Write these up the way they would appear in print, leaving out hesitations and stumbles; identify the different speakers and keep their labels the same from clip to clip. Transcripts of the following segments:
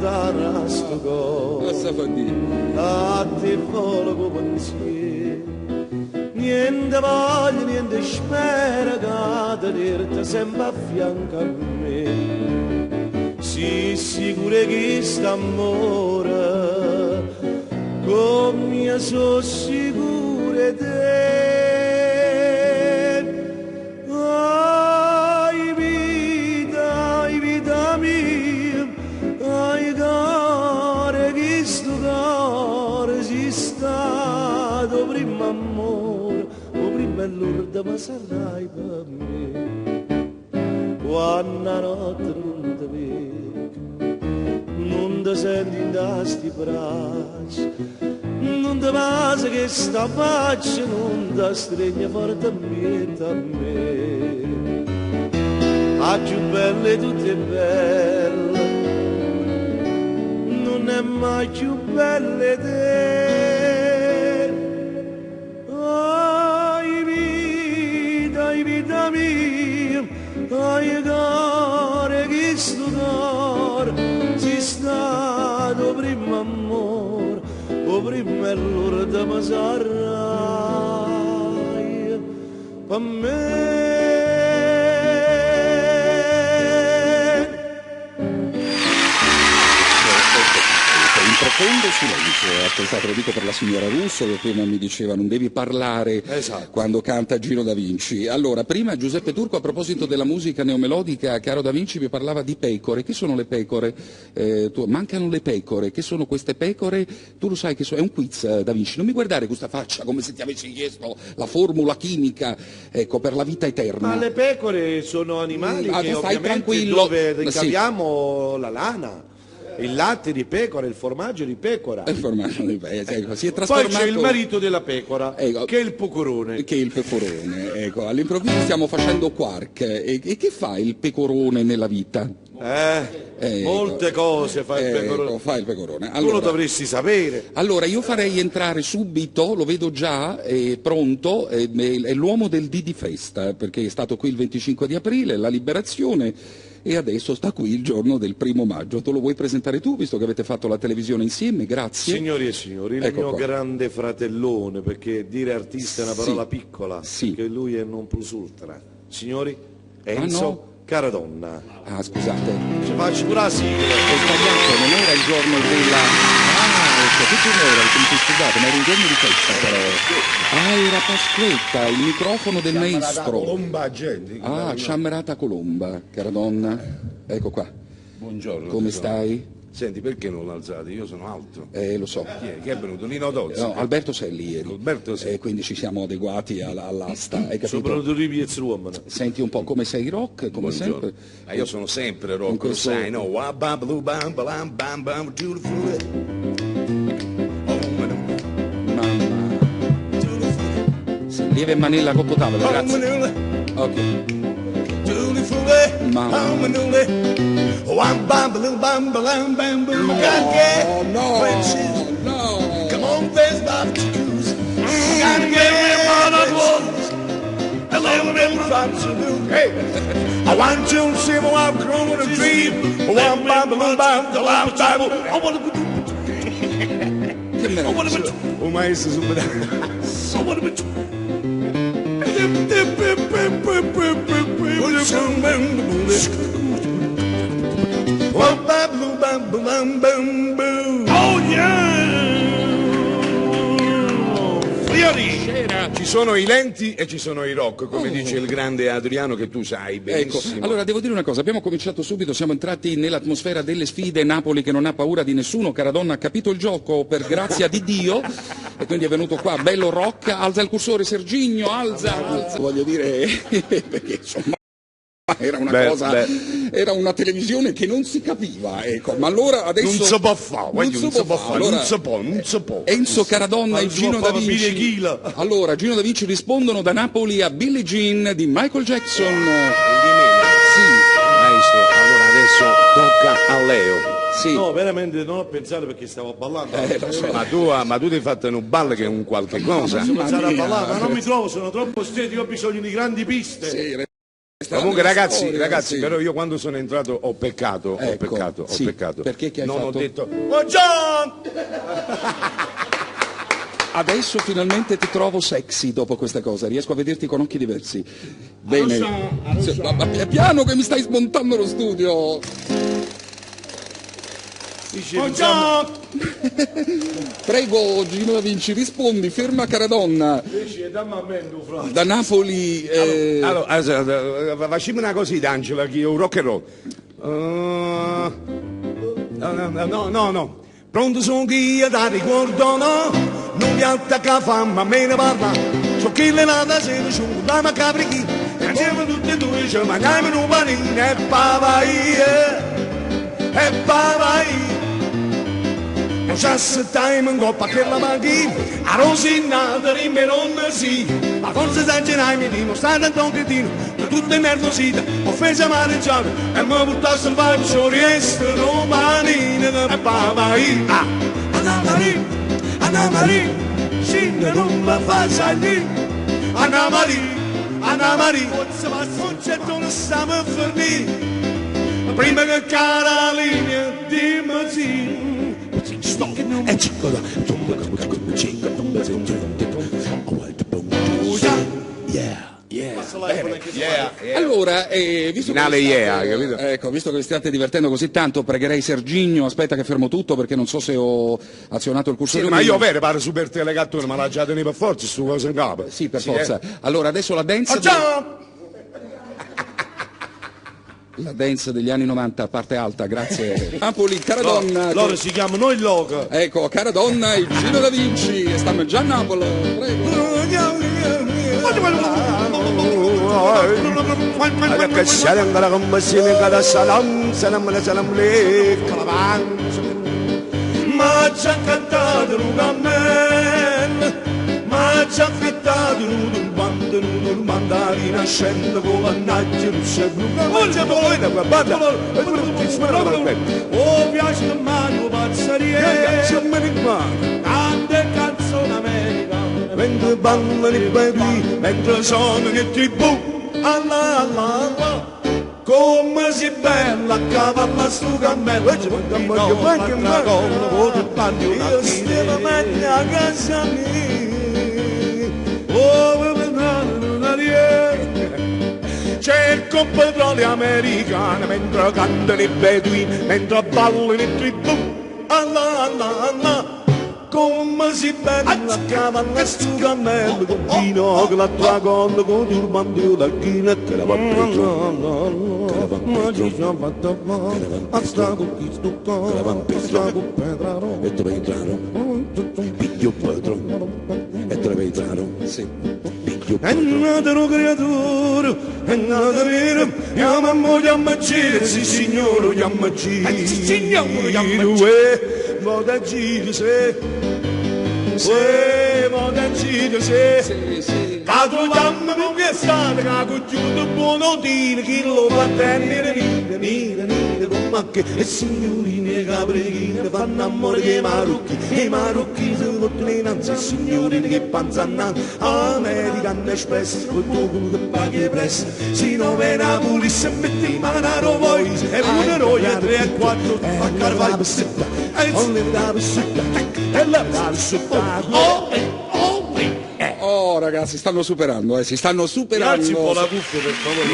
Speaker 1: lontana sto cuore, a te volo pensiero, niente voglio, niente spera che tenerti sempre a fianco a me. Sii sicuro che st'amore, come sono sicuro di te. Ai vita mia, ai cuore che sto cuore si stato prima amore, o prima è l'urda ma sarai per me. Quando la notte non ti vedo, non ti senti in sti braccia, non ti passa che sta faccia non ti stringe fortemente a me. A più belle tutte belle, non è mai più belle te. Ai vita mia, ai cuore che sto cuore si stato prima amore, o prima è l'ora ma sarai per me.
Speaker 2: In profondo silenzio, ascoltate, lo dico per la signora Russo che prima mi diceva non devi parlare quando canta Gino Da Vinci. Allora, prima Giuseppe Turco a proposito della musica neomelodica, caro Da Vinci, mi parlava di pecore. Che sono le pecore? Mancano le pecore. Che sono queste pecore? Tu lo sai che è un quiz, Da Vinci. Non mi guardare questa faccia come se ti avessi chiesto la formula chimica, ecco, per la vita eterna.
Speaker 1: Ma le pecore sono animali che
Speaker 2: stai
Speaker 1: ovviamente
Speaker 2: tranquillo.
Speaker 1: dove ricaviamo la lana. Il latte di pecora, il formaggio di pecora.
Speaker 2: Il formaggio di pecora, ecco, si è
Speaker 1: Poi
Speaker 2: trasformato...
Speaker 1: c'è il marito della pecora,
Speaker 2: ecco,
Speaker 1: che è il pecorone.
Speaker 2: Che è il pecorone, ecco. All'improvviso stiamo facendo quark. E che fa il pecorone nella vita?
Speaker 1: Molte cose fa il pecorone.
Speaker 2: Fa il pecorone.
Speaker 1: Allora, tu lo dovresti sapere.
Speaker 2: Allora, io farei entrare subito, lo vedo già, pronto, è l'uomo del Didi Festa, perché è stato qui il 25 di aprile, la liberazione, e adesso sta qui il giorno del 1° maggio. Tu lo vuoi presentare tu, visto che avete fatto la televisione insieme? Grazie.
Speaker 1: Signori e signori, il mio grande fratellone, perché dire artista è una parola piccola, che lui è non plus ultra. Signori, Enzo Caradonna.
Speaker 2: Ah, scusate.
Speaker 1: Ci faccio pure la sigla.
Speaker 2: Ho sbagliato, non era il giorno della... ecco, che giorno era? Scusate, ma era un giorno di festa però. Era Pasquetta, il microfono del maestro.
Speaker 3: Colomba, gente.
Speaker 2: Ciammerata Colomba, Caradonna. Ecco qua.
Speaker 3: Buongiorno.
Speaker 2: Come stai?
Speaker 3: Senti, perché non l'alzate? Io sono alto.
Speaker 2: Lo so.
Speaker 3: Chi è venuto? Nino Dozzi?
Speaker 2: No, Alberto Selli ieri.
Speaker 3: Alberto Selli.
Speaker 2: Quindi ci siamo adeguati all'asta, hai capito?
Speaker 1: Soprattutto i piezzi uomini.
Speaker 2: Senti un po' come sei rock, come sempre.
Speaker 3: Ma io sono sempre rock, lo sai, no?
Speaker 2: Lieve manella coppo tavola, grazie. Ok.
Speaker 3: Oh, I'm bambling, bambling, bambling,
Speaker 2: no.
Speaker 3: Come on, there's Bob Choose. Gotta get me on the walls. I live in front Hey, I want to see my wife growing a dream. Oh, I'm bambling, bambling, bambling. I want to Oh, maestro, subito. I want to Oh yeah! Ci sono i lenti e ci sono i rock, come dice il grande Adriano, che tu sai benissimo.
Speaker 2: Ecco, allora devo dire una cosa, abbiamo cominciato subito, siamo entrati nell'atmosfera delle sfide, Napoli che non ha paura di nessuno, Caradonna ha capito il gioco per grazia di Dio e quindi è venuto qua, bello rock, alza il cursore Serginio, alza. Voglio dire, perché insomma... Era una cosa, era una televisione che non si capiva, ecco, ma allora adesso
Speaker 3: non si può fare, non si può.
Speaker 2: Enzo Caradonna e Gino Da Vinci. Allora, Gino Da Vinci rispondono da Napoli a Billie Jean di Michael Jackson.
Speaker 3: Sì, maestro, allora adesso tocca a Leo.
Speaker 2: Sì.
Speaker 1: No, veramente non ho pensato perché stavo ballando.
Speaker 2: So.
Speaker 3: Ma tu ti hai fatto un ballo che è un qualche cosa.
Speaker 1: Ma non mi trovo, sono troppo stretto, io ho bisogno di grandi piste.
Speaker 2: Sì,
Speaker 3: Comunque ragazzi,
Speaker 2: sì.
Speaker 3: però io quando sono entrato ho peccato.
Speaker 2: Perché che hai
Speaker 3: non
Speaker 2: fatto?
Speaker 3: ho detto "Oh John!"
Speaker 2: Adesso finalmente ti trovo sexy dopo questa cosa, riesco a vederti con occhi diversi. Bene. Ma piano che mi stai smontando lo studio.
Speaker 3: Oh John!
Speaker 2: Prego Gino Da Vinci, rispondi, ferma cara donna. Da Napoli.
Speaker 3: Allora, facciamo una cosina, Angela, che è un rock and roll. No. Pronto sono che io ti ricordo, no? Non mi attacca fama, a me ne parla. So che le nata sera, c'è un dama caprichi. E insieme tutti e due ci mangiamo un panino e pavai. Non c'è time in coppa che la manchi, a rosinata rimane non sì, ma forse esagerai mi dimo, state un cretino, tutte nervosite, offesa mareggiata, e mi portasse in faccio riesco romanine e pavai. Anna Maria, scende non mi fa salire, Anna Maria, forse ma concetto non stiamo a finire, prima che Carolina dimmi sì.
Speaker 2: Allora, visto
Speaker 3: finale
Speaker 2: che
Speaker 3: capito?
Speaker 2: Ecco, visto che vi state divertendo così tanto, pregherei Serginio, aspetta che fermo tutto perché non so se ho azionato il cursore.
Speaker 3: Sì, ma io vero pare super telegattone, ma la già tenevo per forza su cosa in capo.
Speaker 2: Sì, per forza. Allora, adesso la dance. La dance degli anni 90, parte alta, grazie. Napoli, cara donna.
Speaker 1: Loro si chiamano il loco.
Speaker 2: Ecco, cara donna, il Gino Da Vinci, stiamo già a Napoli, prego.
Speaker 3: Ma ci ha cantato un cammello, ma ci ha affittato un mandarina scende con mannaggia luce blu, mangia poi da quella banda, e tutti sparano per me. Oh, piace che mano pazzarie, tante canzoni americane, mentre ballano i baby, mentre sono in tribù, alla. Come si bella a cavalla stu cammello, io stiamo meglio a casa mia, cerco un petrolio americano mentre cantano i beduini, mentre ballano i tribù, alla. Come si bella a cavalla stu cammello, con Pino che la traconda, con turbante da china, che la va e te entrarono, piglio Pedro, e te entrarono, sì. È nato creatore, è nato vero, io mamma chiama Gire, sì signore chiama Gire, sì signore chiama Gire, moda Gire se, moda Gire se, cato chiama non che state, cato giuto buono dire, chi lo fa tenere, nire, con macche, e signorine caprine fanno amore che i marocchi si vogliono innanzi, e signorine che panzannano, American Express, col tuo culo che paghi presto, si nove Napoli se metti in mano a voi, e una roia 3 e 4, a carvare per setta, e non la per setta, e la per setta,
Speaker 2: Oh ragazzi, stanno superando, si stanno superando.
Speaker 1: Alzi un po' la cuffia per favore.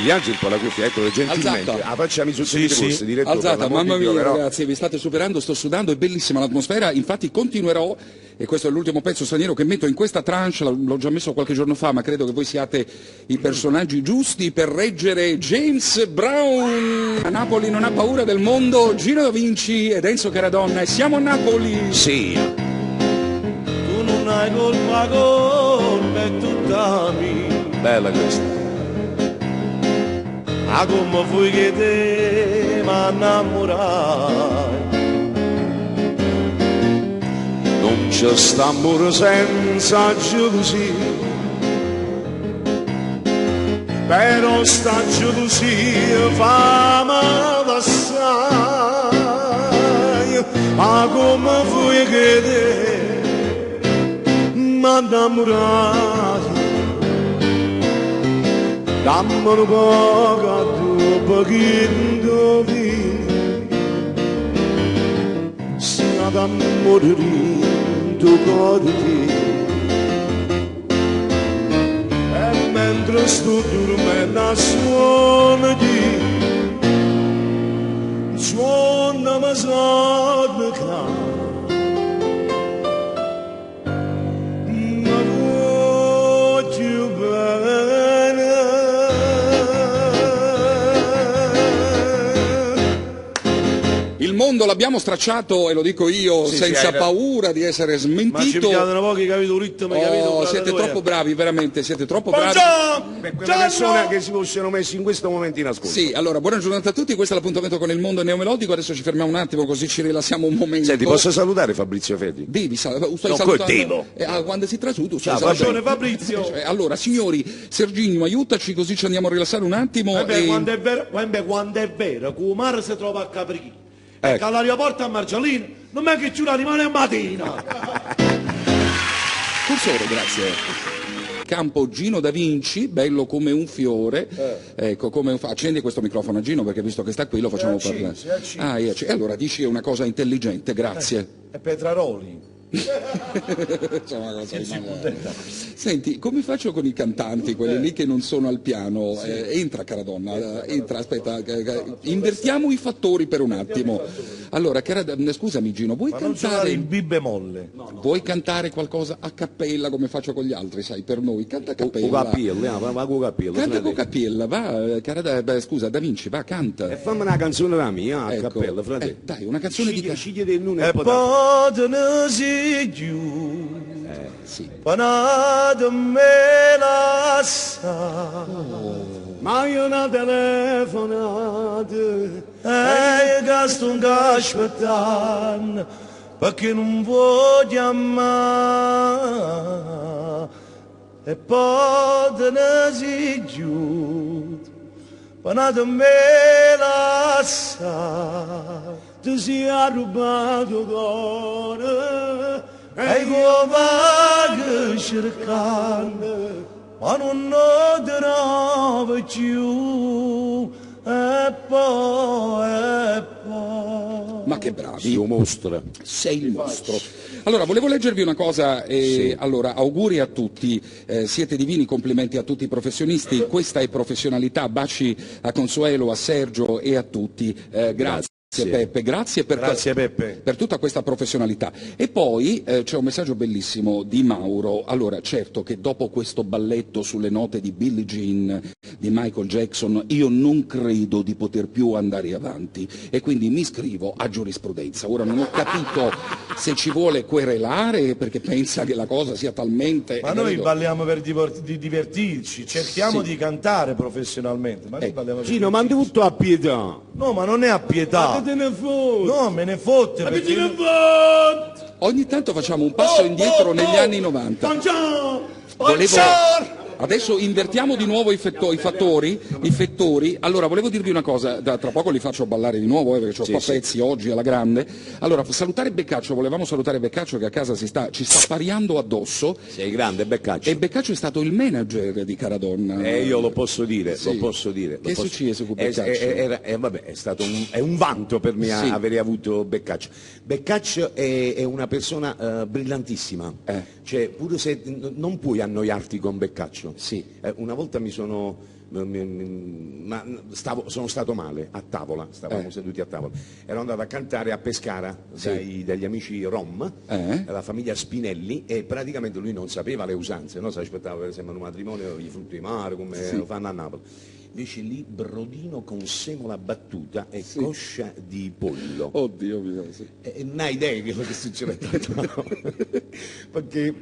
Speaker 3: Gli un po' la cuffia, ecco, gentilmente.
Speaker 2: Alzata.
Speaker 3: Facciami su corsi, direttore.
Speaker 2: Alzata, mamma mia ragazzi, vi state superando, sto sudando, è bellissima l'atmosfera, infatti continuerò, e questo è l'ultimo pezzo straniero che metto in questa tranche, l'ho già messo qualche giorno fa, ma credo che voi siate i personaggi giusti per reggere James Brown. A Napoli non ha paura del mondo, Gino Da Vinci ed Enzo Caradonna, e siamo a Napoli.
Speaker 3: Sì.
Speaker 1: Non hai colpa è tutta mia.
Speaker 3: Bella questa.
Speaker 1: Ah, come fui che te m'innamorai. Non c'è sta amore senza gelosia, però sta gelosia fa male assai. Ah, come fui che te m'innamorai.
Speaker 3: dammi un pochino vino, sino a morire in tuo cuore. E mentre sto dormendo suona mi sonno claro.
Speaker 2: Il mondo l'abbiamo stracciato, e lo dico io, senza paura di essere smentito.
Speaker 1: Ma ci pigliano pochi, capito, un ritmo, capito?
Speaker 2: Siete troppo bravi, veramente, siete troppo bravi.
Speaker 3: Per quelle persone che si fossero messi in questo momento in ascolto.
Speaker 2: Sì, allora, buona giornata a tutti, questo è l'appuntamento con il mondo neomelodico, adesso ci fermiamo un attimo così ci rilassiamo un momento.
Speaker 3: Senti, posso salutare Fabrizio Fedi?
Speaker 2: Devi salutare.
Speaker 3: Devo.
Speaker 2: Quando si trasuto,
Speaker 3: ciao, Fabrizio.
Speaker 2: Allora, signori, Serginio, aiutaci così ci andiamo a rilassare un attimo.
Speaker 1: Quando è vero, che il mare si trova a Capricchio. Ecco, all'aeroporto a Marcialino non è che ci rimane a mattina.
Speaker 2: Cursore, grazie. Campo Gino da Vinci, bello come un fiore. Ecco, accendi questo microfono a Gino, perché visto che sta qui lo facciamo parlare. E allora dici una cosa intelligente, grazie.
Speaker 1: È Petraroli.
Speaker 2: Senti, come faccio con i cantanti, quelli lì che non sono al piano? Entra, cara donna, entra, aspetta, invertiamo i fattori per un attimo. Allora, scusami Gino, vuoi cantare
Speaker 1: il bi bemolle?
Speaker 2: Vuoi cantare qualcosa a cappella come faccio con gli altri, sai, per noi? Canta a cappella. Canta con cappella, va, scusa, Da Vinci, va, canta.
Speaker 3: E fammi una canzone la mia, a cappella, fratello.
Speaker 2: Dai, una canzone di
Speaker 3: sì.
Speaker 1: Panada me la sa,
Speaker 3: ma io una telefonata
Speaker 1: e gasto un gaspettan perché non voglio amare e poi te ne si giù panada me la sa, ti sia rubato cuore e come cercando ma non lo trovo più e poi
Speaker 2: ma che bravi,
Speaker 3: sei un mostro,
Speaker 2: sei il mostro. Allora, volevo leggervi una cosa, allora, auguri a tutti, siete divini, complimenti a tutti i professionisti, questa è professionalità, baci a Consuelo, a Sergio e a tutti, grazie. Peppe, grazie per tutta questa professionalità. E poi c'è un messaggio bellissimo di Mauro. Allora, certo che dopo questo balletto sulle note di Billie Jean, di Michael Jackson, io non credo di poter più andare avanti e quindi mi iscrivo a giurisprudenza. Ora non ho capito se ci vuole querelare perché pensa che la cosa sia talmente...
Speaker 1: Ma noi balliamo per divertirci, cerchiamo di cantare professionalmente. Ma noi balliamo per
Speaker 3: Gino, ma tutto a pietà.
Speaker 1: No, ma non è a pietà.
Speaker 3: Te ne fotte?
Speaker 1: No, me ne fotte.
Speaker 3: Ma che te ne fotte?
Speaker 2: Ogni tanto facciamo un passo indietro negli anni 90. Adesso invertiamo di nuovo i fattori. Allora, volevo dirvi una cosa, tra poco li faccio ballare di nuovo, perché ho pezzi oggi alla grande. Allora, volevamo salutare Beccaccio che a casa ci sta pariando addosso.
Speaker 3: Sei grande, Beccaccio.
Speaker 2: E Beccaccio è stato il manager di Caradonna.
Speaker 3: Io lo posso dire, lo posso dire.
Speaker 2: Che è successo con Beccaccio?
Speaker 3: È un vanto per me avere avuto Beccaccio. Beccaccio è una persona brillantissima. Cioè, pure se non puoi annoiarti con Beccaccio.
Speaker 2: Sì.
Speaker 3: Una volta sono stato male a tavola, stavamo seduti a tavola, ero andato a cantare a Pescara dagli amici Rom, la famiglia Spinelli, e praticamente lui non sapeva le usanze, no? Si aspettava per esempio un matrimonio i frutti di mare come lo fanno a Napoli. Invece lì brodino con semola battuta e coscia di pollo.
Speaker 2: Oddio mio,
Speaker 3: E non hai idea che cosa succede. Perché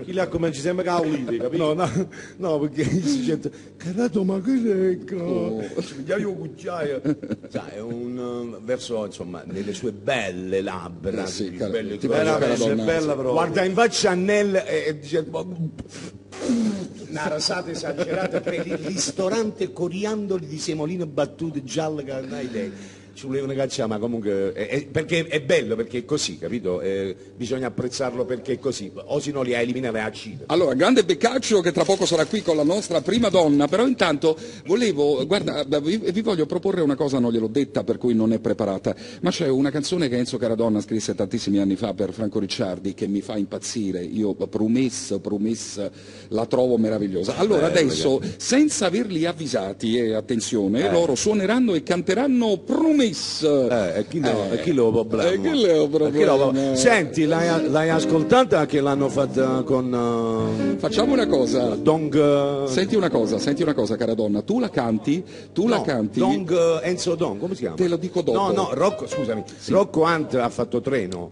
Speaker 1: chi l'ha come ci sembra caolite, capito?
Speaker 3: No, perché si sente carato ma che lecco. Io cucciaio. È un verso, insomma, nelle sue belle labbra, belle
Speaker 1: bella però.
Speaker 3: Guarda in faccia Annelle e dice una rasata esagerata per il ristorante coriandoli di semolino battute gialle che non hai idea. ci volevano cacciare, ma comunque perché è bello, perché è così, capito? Bisogna apprezzarlo perché è così, o se no li ha eliminati a Cina.
Speaker 2: Allora, grande Beccaccio che tra poco sarà qui con la nostra prima donna, però intanto volevo, guarda, vi voglio proporre una cosa, non gliel'ho detta per cui non è preparata, ma c'è una canzone che Enzo Caradonna scrisse tantissimi anni fa per Franco Ricciardi che mi fa impazzire, io promessa, la trovo meravigliosa. Allora adesso, senza averli avvisati, attenzione, loro suoneranno e canteranno Promessa.
Speaker 3: Chi lo problema? Senti, l'hai ascoltata che l'hanno fatta con...
Speaker 2: Facciamo una cosa.
Speaker 3: Dong...
Speaker 2: Senti una cosa, Caradonna, tu la canti?
Speaker 3: Dong, Enzo Dong, come si chiama?
Speaker 2: Te lo dico dopo.
Speaker 3: No, Rocco, scusami. Sì. Rocco Hunt ha fatto Treno.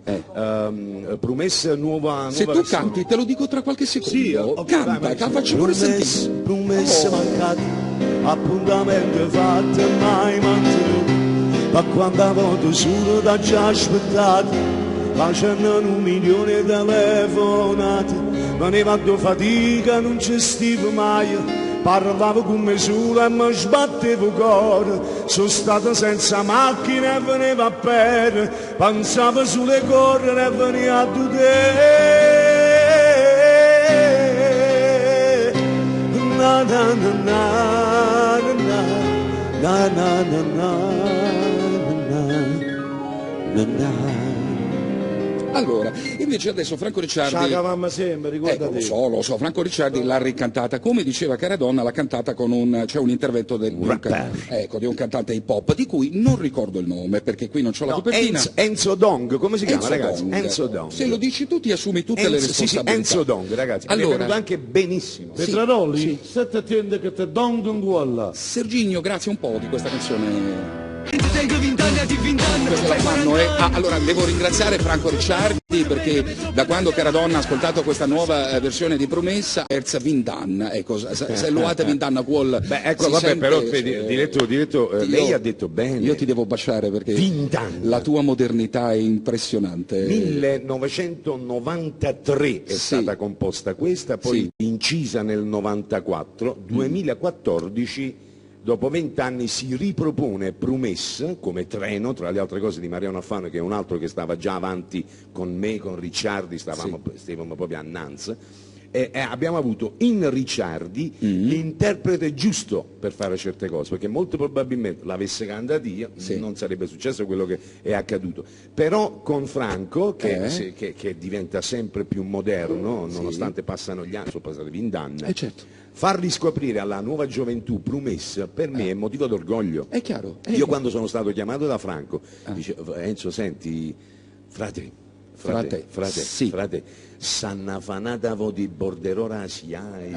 Speaker 3: Promessa nuova
Speaker 2: Se tu
Speaker 3: versione.
Speaker 2: canti, te lo dico tra qualche secondo.
Speaker 3: Sì, okay,
Speaker 2: canta, facci pure sentire.
Speaker 3: Promesse mancate, appuntamento fatto e mai mantenuto. Ma quando voto solo da già aspettato, facendo 1.000.000 di telefonate, me ne vado fatica, non ci stivo mai, parlavo con me sola e mi sbattevo il cuore, sono stato senza macchina e veniva a piedi, pensavo sulle correre e veniva a te. Na na na na na na na na na.
Speaker 2: Allora, invece adesso Franco Ricciardi...
Speaker 3: C'avevamo sempre, ricordati.
Speaker 2: Lo so, Franco Ricciardi l'ha ricantata, come diceva Caradonna, l'ha cantata con un intervento di un cantante hip hop, di cui non ricordo il nome, perché qui non c'ho la copertina.
Speaker 3: Enzo Dong, come si chiama, ragazzi?
Speaker 2: Dong.
Speaker 3: Enzo Dong.
Speaker 2: Se lo dici tu ti assumi tutte le responsabilità.
Speaker 3: Sì, Enzo Dong, ragazzi, allora, è venuto anche benissimo.
Speaker 1: Petraroli, sette attende che te Dong non vuole.
Speaker 2: Serginio, grazie un po' di questa canzone. Allora devo ringraziare Franco Ricciardi perché da quando Caradonna ha ascoltato questa nuova versione di Promessa terza Vindan, ecco, se loate Vindan vuol
Speaker 3: però diretto lei ha detto bene,
Speaker 2: io ti devo baciare perché
Speaker 3: Vindan.
Speaker 2: La tua modernità è impressionante.
Speaker 3: 1993 è stata composta questa, poi incisa nel 94, 2014 dopo 20 anni si ripropone Promessa come Treno, tra le altre cose di Mariano Alfano, che è un altro che stava già avanti con me, con Ricciardi, stavamo proprio a Nantes, e abbiamo avuto in Ricciardi l'interprete giusto per fare certe cose, perché molto probabilmente l'avesse cantata io, non sarebbe successo quello che è accaduto. Però con Franco, che diventa sempre più moderno, nonostante passano gli anni, sono passati 20 anni, far riscoprire alla nuova gioventù Promessa per me è motivo d'orgoglio.
Speaker 2: È chiaro.
Speaker 3: Io quando sono stato chiamato da Franco, dice Enzo, senti, frate, s'hanno fanata di borderò siai,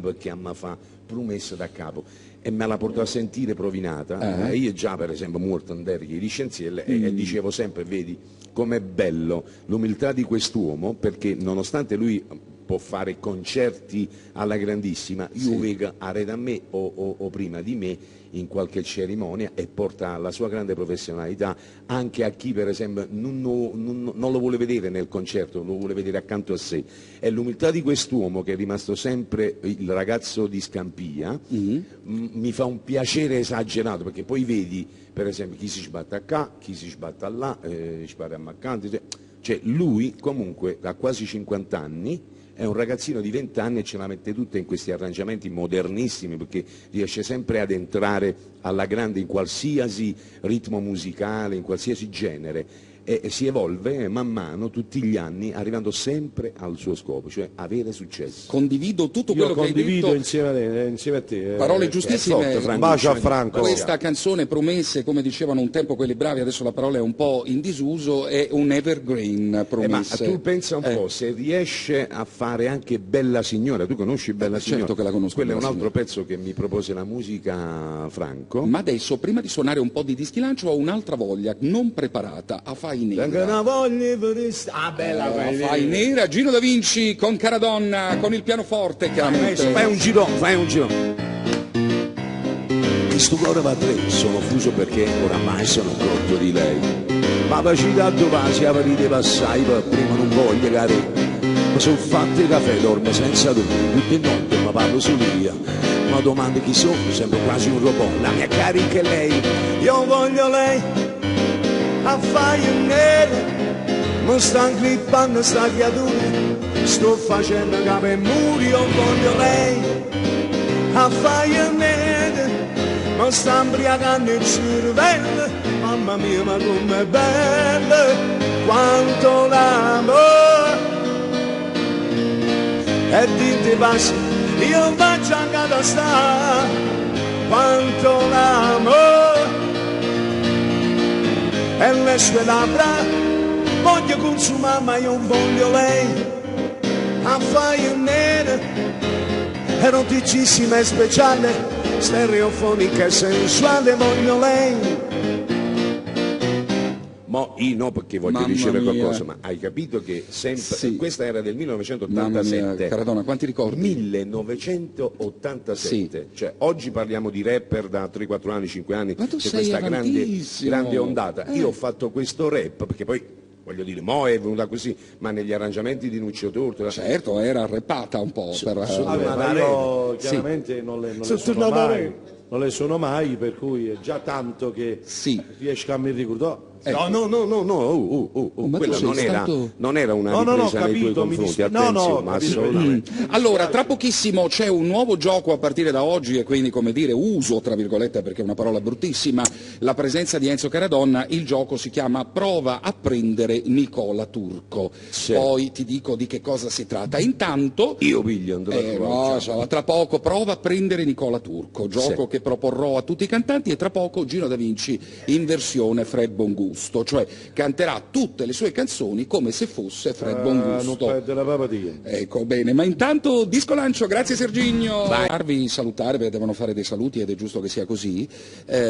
Speaker 3: perché mi fa Promessa da capo. E me la portò a sentire provinata. Io già, per esempio, molto in derghi licenzielle e dicevo sempre, vedi com'è bello l'umiltà di quest'uomo, perché nonostante lui può fare concerti alla grandissima, io vedo arreda a me o prima di me in qualche cerimonia e porta la sua grande professionalità anche a chi per esempio non lo vuole vedere nel concerto, lo vuole vedere accanto a sé. È l'umiltà di quest'uomo che è rimasto sempre il ragazzo di Scampia, mi fa un piacere esagerato, perché poi vedi per esempio chi si sbatte qua, chi si sbatte là, spara a Maccanti, cioè lui comunque ha quasi 50 anni, è un ragazzino di 20 anni e ce la mette tutta in questi arrangiamenti modernissimi, perché riesce sempre ad entrare alla grande in qualsiasi ritmo musicale, in qualsiasi genere, e si evolve man mano tutti gli anni, arrivando sempre al suo scopo, cioè avere successo.
Speaker 2: Condivido tutto quello che hai detto
Speaker 1: insieme a te.
Speaker 2: Parole giustissime.
Speaker 1: Un bacio a Franco.
Speaker 2: Questa canzone Promesse, come dicevano un tempo quelli bravi, adesso la parola è un po' in disuso, è un evergreen. Promesse.
Speaker 3: Ma tu pensa un po', se riesce a fare anche Bella Signora, tu conosci Bella Signora?
Speaker 2: Certo che la conosco.
Speaker 3: Quello è un altro pezzo che mi propose la musica Franco.
Speaker 2: Ma adesso, prima di suonare un po' di dischi lancio, ho un'altra voglia non preparata, a Fai Nera.
Speaker 3: Bella
Speaker 2: Fai Nera, Gino Da Vinci con Caradonna, con il pianoforte chiaramente.
Speaker 3: Fai un giro. Questo cuore va a tre, sono fuso perché oramai sono cotto di lei. Ma pacità dove si avrite passai, per prima non voglio care. Ma sono fatti caffè, dormo senza dormire, tutte notte ma parlo solo io. ma domandi chi sono, sembro quasi un robot. La mia carica è lei, io voglio lei, affari nere, mi sta clippando sta creatura, sto facendo capo e muri, io voglio lei, affari nere, mi sta imbriagando il cervello, mamma mia ma com'è bella, quanto l'amore, e dite passi, io faccio anche da sta, quanto l'amore, e le sue labbra voglio consumare ma io voglio lei, affari nere, eroticissima e speciale, stereofonica e sensuale, voglio lei. Mo' io no perché voglio dicere qualcosa, ma hai capito che sempre sì. Questa era del 1987.
Speaker 2: Caradonna, quanti ricordi?
Speaker 3: 1987. Sì. Cioè, oggi parliamo di rapper da 3-4 anni, 5 anni,
Speaker 2: ma tu
Speaker 3: c'è
Speaker 2: sei
Speaker 3: questa grande ondata. Io ho fatto questo rap, perché poi voglio dire, mo' è venuta così, ma negli arrangiamenti di Nuccio Tortora.
Speaker 2: Certo, era rappata un po'.
Speaker 1: Ma io chiaramente sì. non le sono mai, per cui è già tanto che riesco a mi ricordare.
Speaker 3: No, quella non era una ripresa nei tuoi confronti, attenzione, assolutamente.
Speaker 2: Allora, tra pochissimo c'è un nuovo gioco a partire da oggi e quindi, come dire, uso, tra virgolette, perché è una parola bruttissima, la presenza di Enzo Caradonna. Il gioco si chiama Prova a prendere Nicola Turco. Sì. Poi ti dico di che cosa si tratta. Intanto...
Speaker 3: Io piglio,
Speaker 2: tra poco Prova a prendere Nicola Turco, gioco che proporrò a tutti i cantanti, e tra poco Gino Da Vinci in versione Fred Bongusto. Cioè canterà tutte le sue canzoni come se fosse Fred Bongusto.
Speaker 1: Non perde la papatia.
Speaker 2: Ecco, bene, ma intanto disco lancio, grazie Serginio. Farvi salutare perché devono fare dei saluti ed è giusto che sia così.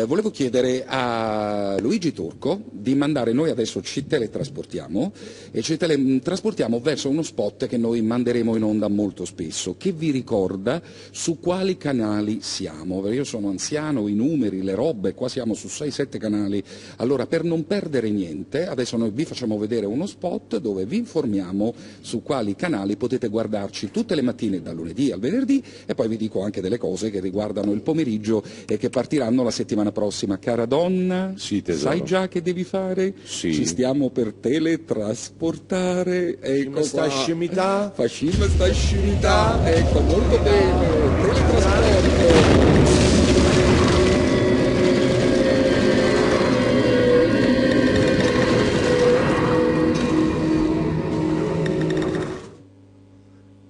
Speaker 2: Volevo chiedere a Luigi Turco di mandare, noi adesso ci teletrasportiamo e ci teletrasportiamo verso uno spot che noi manderemo in onda molto spesso, che vi ricorda su quali canali siamo, perché io sono anziano, i numeri, le robe, qua siamo su 6-7 canali, allora per non perdere niente, adesso noi vi facciamo vedere uno spot dove vi informiamo su quali canali potete guardarci tutte le mattine dal lunedì al venerdì, e poi vi dico anche delle cose che riguardano il pomeriggio e che partiranno la settimana prossima. Cara donna, sai già che devi fare?
Speaker 3: Sì.
Speaker 2: Ci stiamo per teletrasportare. Ecco
Speaker 1: sta scimità.
Speaker 2: Facciamo sta scimità, ecco, molto bene, teletrasporto.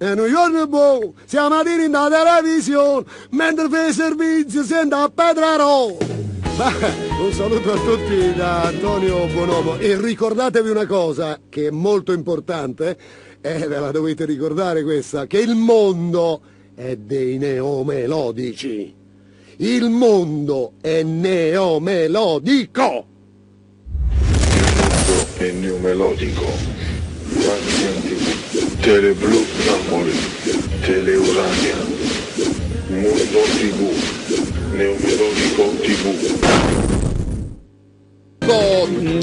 Speaker 4: E New York boh, siamo a dire in televisione, mentre fai servizio sento a Petrarò. Un saluto a tutti da Antonio Bonomo e ricordatevi una cosa che è molto importante, ve la dovete ricordare questa, che il mondo è dei neomelodici. Il mondo è neomelodico.
Speaker 5: Il mondo è neomelodico. Tele Blu Napoli, Tele Urania, Mondo TV, Neomelodico TV.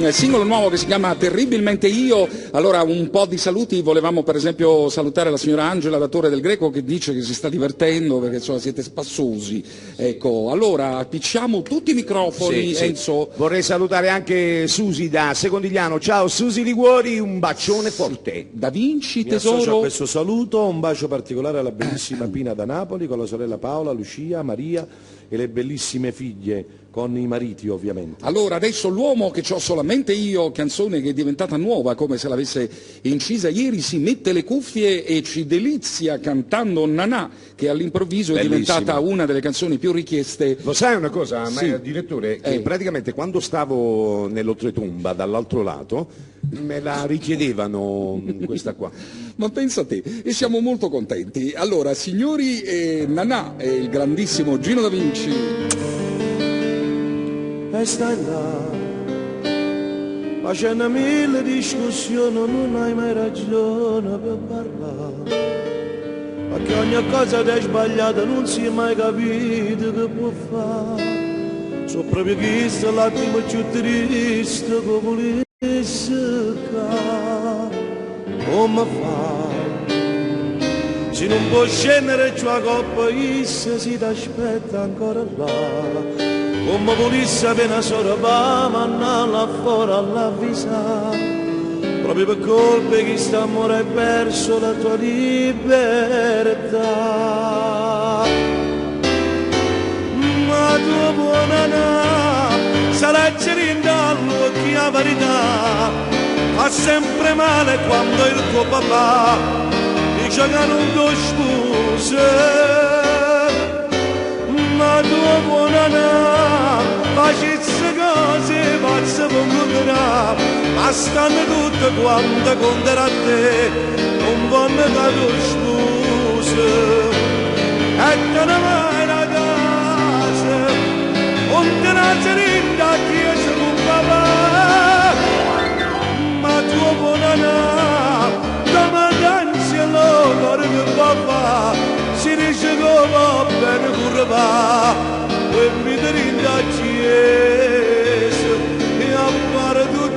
Speaker 2: Singolo nuovo che si chiama Terribilmente Io. Allora, un po' di saluti. Volevamo per esempio salutare la signora Angela da Torre del Greco, che dice che si sta divertendo perché insomma siete spassosi. Ecco, allora appicciamo tutti i microfoni.
Speaker 3: Sì.
Speaker 2: Enzo.
Speaker 3: Vorrei salutare anche Susi da Secondigliano. Ciao Susi Liguori, un bacione forte.
Speaker 2: Da Vinci,
Speaker 1: Mi
Speaker 2: tesoro.
Speaker 1: associo a questo saluto, un bacio particolare alla bellissima Pina da Napoli con la sorella Paola, Lucia, Maria e le bellissime figlie con i mariti ovviamente.
Speaker 2: Allora adesso l'uomo che c'ho solamente io, canzone che è diventata nuova come se l'avesse incisa ieri, si mette le cuffie e ci delizia cantando Nanà, che all'improvviso è diventata una delle canzoni più richieste.
Speaker 3: Lo sai una cosa, direttore, che praticamente quando stavo nell'oltretomba dall'altro lato me la richiedevano questa qua.
Speaker 2: Ma pensa te, e siamo molto contenti. Allora signori, Nanà e il grandissimo Gino Da Vinci.
Speaker 4: E stai là, facendo mille discussioni, non hai mai ragione per parlare, perché ogni cosa che è sbagliata non si è mai capito che può fare. Sono proprio questo l'attimo più triste che volesse, come fa?
Speaker 1: se non può scendere giù a coppa, issa si t'aspetta ancora là. Come volesse appena sorva, mannarla fuori all'avvisare. Proprio per colpa che sta amore hai perso la tua libertà. Ma tua buona nana sarà gerindallo che la verità fa sempre male quando il tuo papà dice che non ti sposa. Ma tua buona nana facesse cose pazze per ma stanno tutte quante conterà a te, non vanno da tua sposa. E te ne vai da casa, non te ne sei a chiesa con papà. Ma tua buona nana, domandanzi all'ora che papà, si dice che va bene curva, e mi rinda a chiesa, e appare tutto.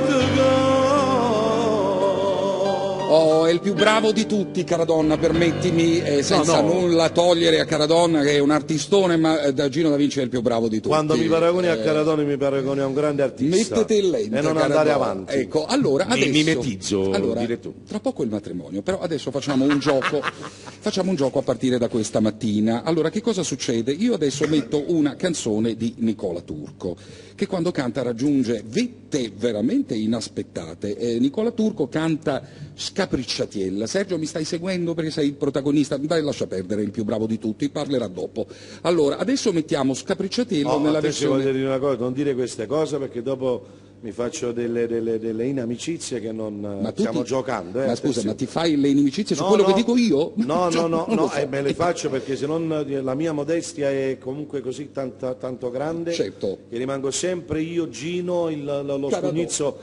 Speaker 2: Oh, è il più bravo di tutti, Caradonna, permettimi, senza nulla togliere a Caradonna che è un artistone, ma da Gino Da Vinci è il più bravo di tutti.
Speaker 1: Quando mi paragoni a Caradonna mi paragoni a un grande artista.
Speaker 2: Mettete in lente,
Speaker 1: e non
Speaker 2: Caradonna.
Speaker 1: Andare avanti.
Speaker 2: Ecco, allora adesso
Speaker 1: mimetizzo,
Speaker 2: allora, tra poco il matrimonio, però adesso facciamo un gioco. Facciamo un gioco a partire da questa mattina. Allora, che cosa succede? Io adesso metto una canzone di Nicola Turco, che quando canta raggiunge vette veramente inaspettate. Nicola Turco canta Scapricciatiella. Sergio, mi stai seguendo perché sei il protagonista? Dai, lascia perdere, il più bravo di tutti, parlerà dopo. Allora, adesso mettiamo Scapricciatiella nella versione...
Speaker 1: voglio dire una cosa, non dire queste cose perché dopo mi faccio delle inimicizie che non stiamo giocando.
Speaker 2: Ma scusa, ma ti fai le inimicizie su quello che dico io?
Speaker 1: No, me le faccio perché se non la mia modestia è comunque così tanto grande,
Speaker 2: certo,
Speaker 1: che rimango sempre io, Gino, lo scugnizzo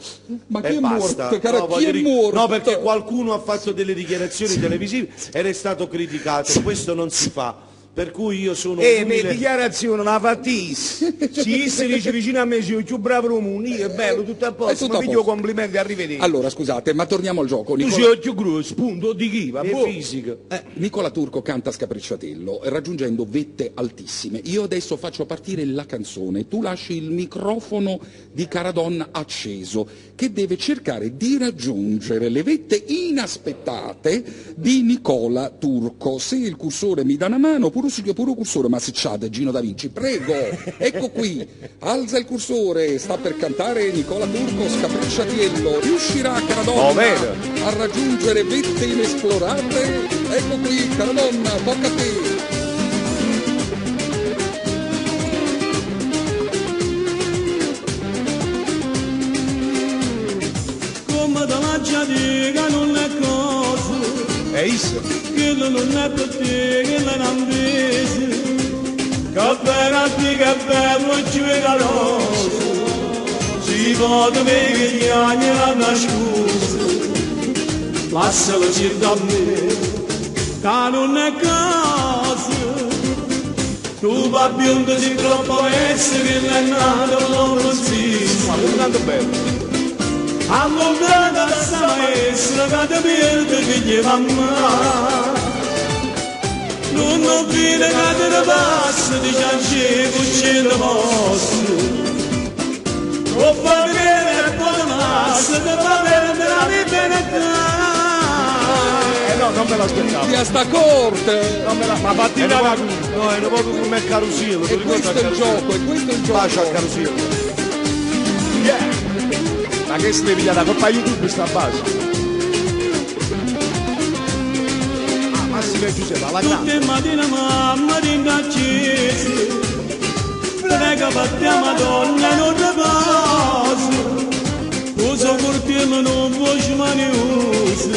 Speaker 2: ma
Speaker 1: e
Speaker 2: chi
Speaker 1: basta.
Speaker 2: È morto? Chi è morto?
Speaker 1: No, perché qualcuno ha fatto delle dichiarazioni televisive ed è stato criticato, questo non si fa. Per cui io sono
Speaker 4: le dichiarazioni non la fattissima. Si dice vicino a me, sono più bravo del mondo, io è bello, tutto a posto, mi piglio complimenti, arrivederci.
Speaker 2: Allora, scusate, ma torniamo al gioco.
Speaker 4: Tu sei più grosso, punto, di chi? Va
Speaker 1: fisica.
Speaker 2: Nicola Turco canta Scapricciatello, raggiungendo vette altissime. Io adesso faccio partire la canzone, tu lasci il microfono di Caradonna acceso, che deve cercare di raggiungere le vette inaspettate di Nicola Turco. Se il cursore mi dà una mano, pure cursore, ma se c'è Gino Da Vinci, prego, ecco qui, alza il cursore, sta per cantare Nicola Turco Scapricciatiello, riuscirà Caradonna a raggiungere vette inesplorate? Ecco qui, Caradonna, tocca a te.
Speaker 3: Come da mangia dica non è cosa, che non è per te, che non vedi, che bello ci veda rosa, si può vedere gli anni hanno scusa, lascialo da me, che non è cosa, tu va biondo si troppo essere che l'è nato non si sa, tanto bello. Allontanata da sta maestra che ti perde figli mamma, non ho visto che te ne passa di ciance cucine posto, o fa vedere e poi massa che fa perdere la libertà.
Speaker 4: No, non me l'aspettavo.
Speaker 2: Via sta corte!
Speaker 4: Ma fatti una
Speaker 1: no, è proprio come Carusillo.
Speaker 2: E questo è il gioco, e questo è il gioco.
Speaker 1: Bacia a Carusillo.
Speaker 4: Yeah! Ma che si deve pigliare la colpa YouTube sta base? Massimo e Giuseppe, alla grande.
Speaker 3: Tutte mattine mamma ringaccese, prega per te Madonna non riposo, uso portiamo non voce maniose,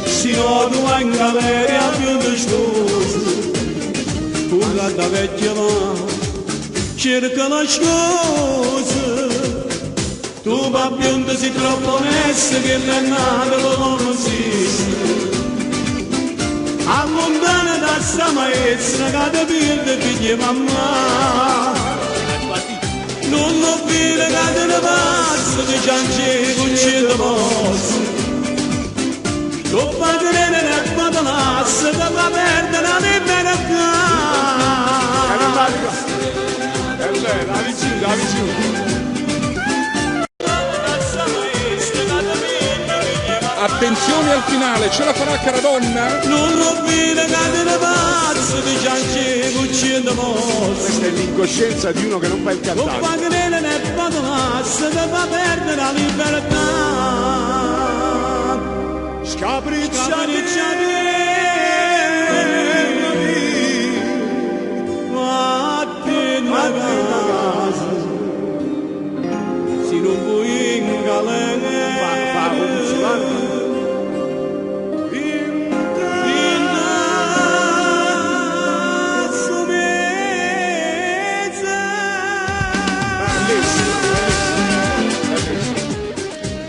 Speaker 3: sino tu anche avere a più di sposo, pure da vecchia mamma, cerca la scusa. Tu va biondo si troppo messo che l'è nato non si allontana da sta maestra che ti perde figli mamma, non ho visto che te ne passa di ciance cucine posto,
Speaker 1: Sopra che ne badalasse da va perdere la libertà.
Speaker 4: La vicina.
Speaker 2: Attenzione al finale, ce la farà Caradonna?
Speaker 1: Non rovina cadere pazzo di cianci cucina mossa.
Speaker 4: Questa è l'incoscienza di uno che non fa il
Speaker 1: Sopra
Speaker 4: cantante.
Speaker 1: che ne badalasse da va perdere la libertà. Scapricciati. Ma casa si non vuoi ingalare
Speaker 4: Fa un silenzio.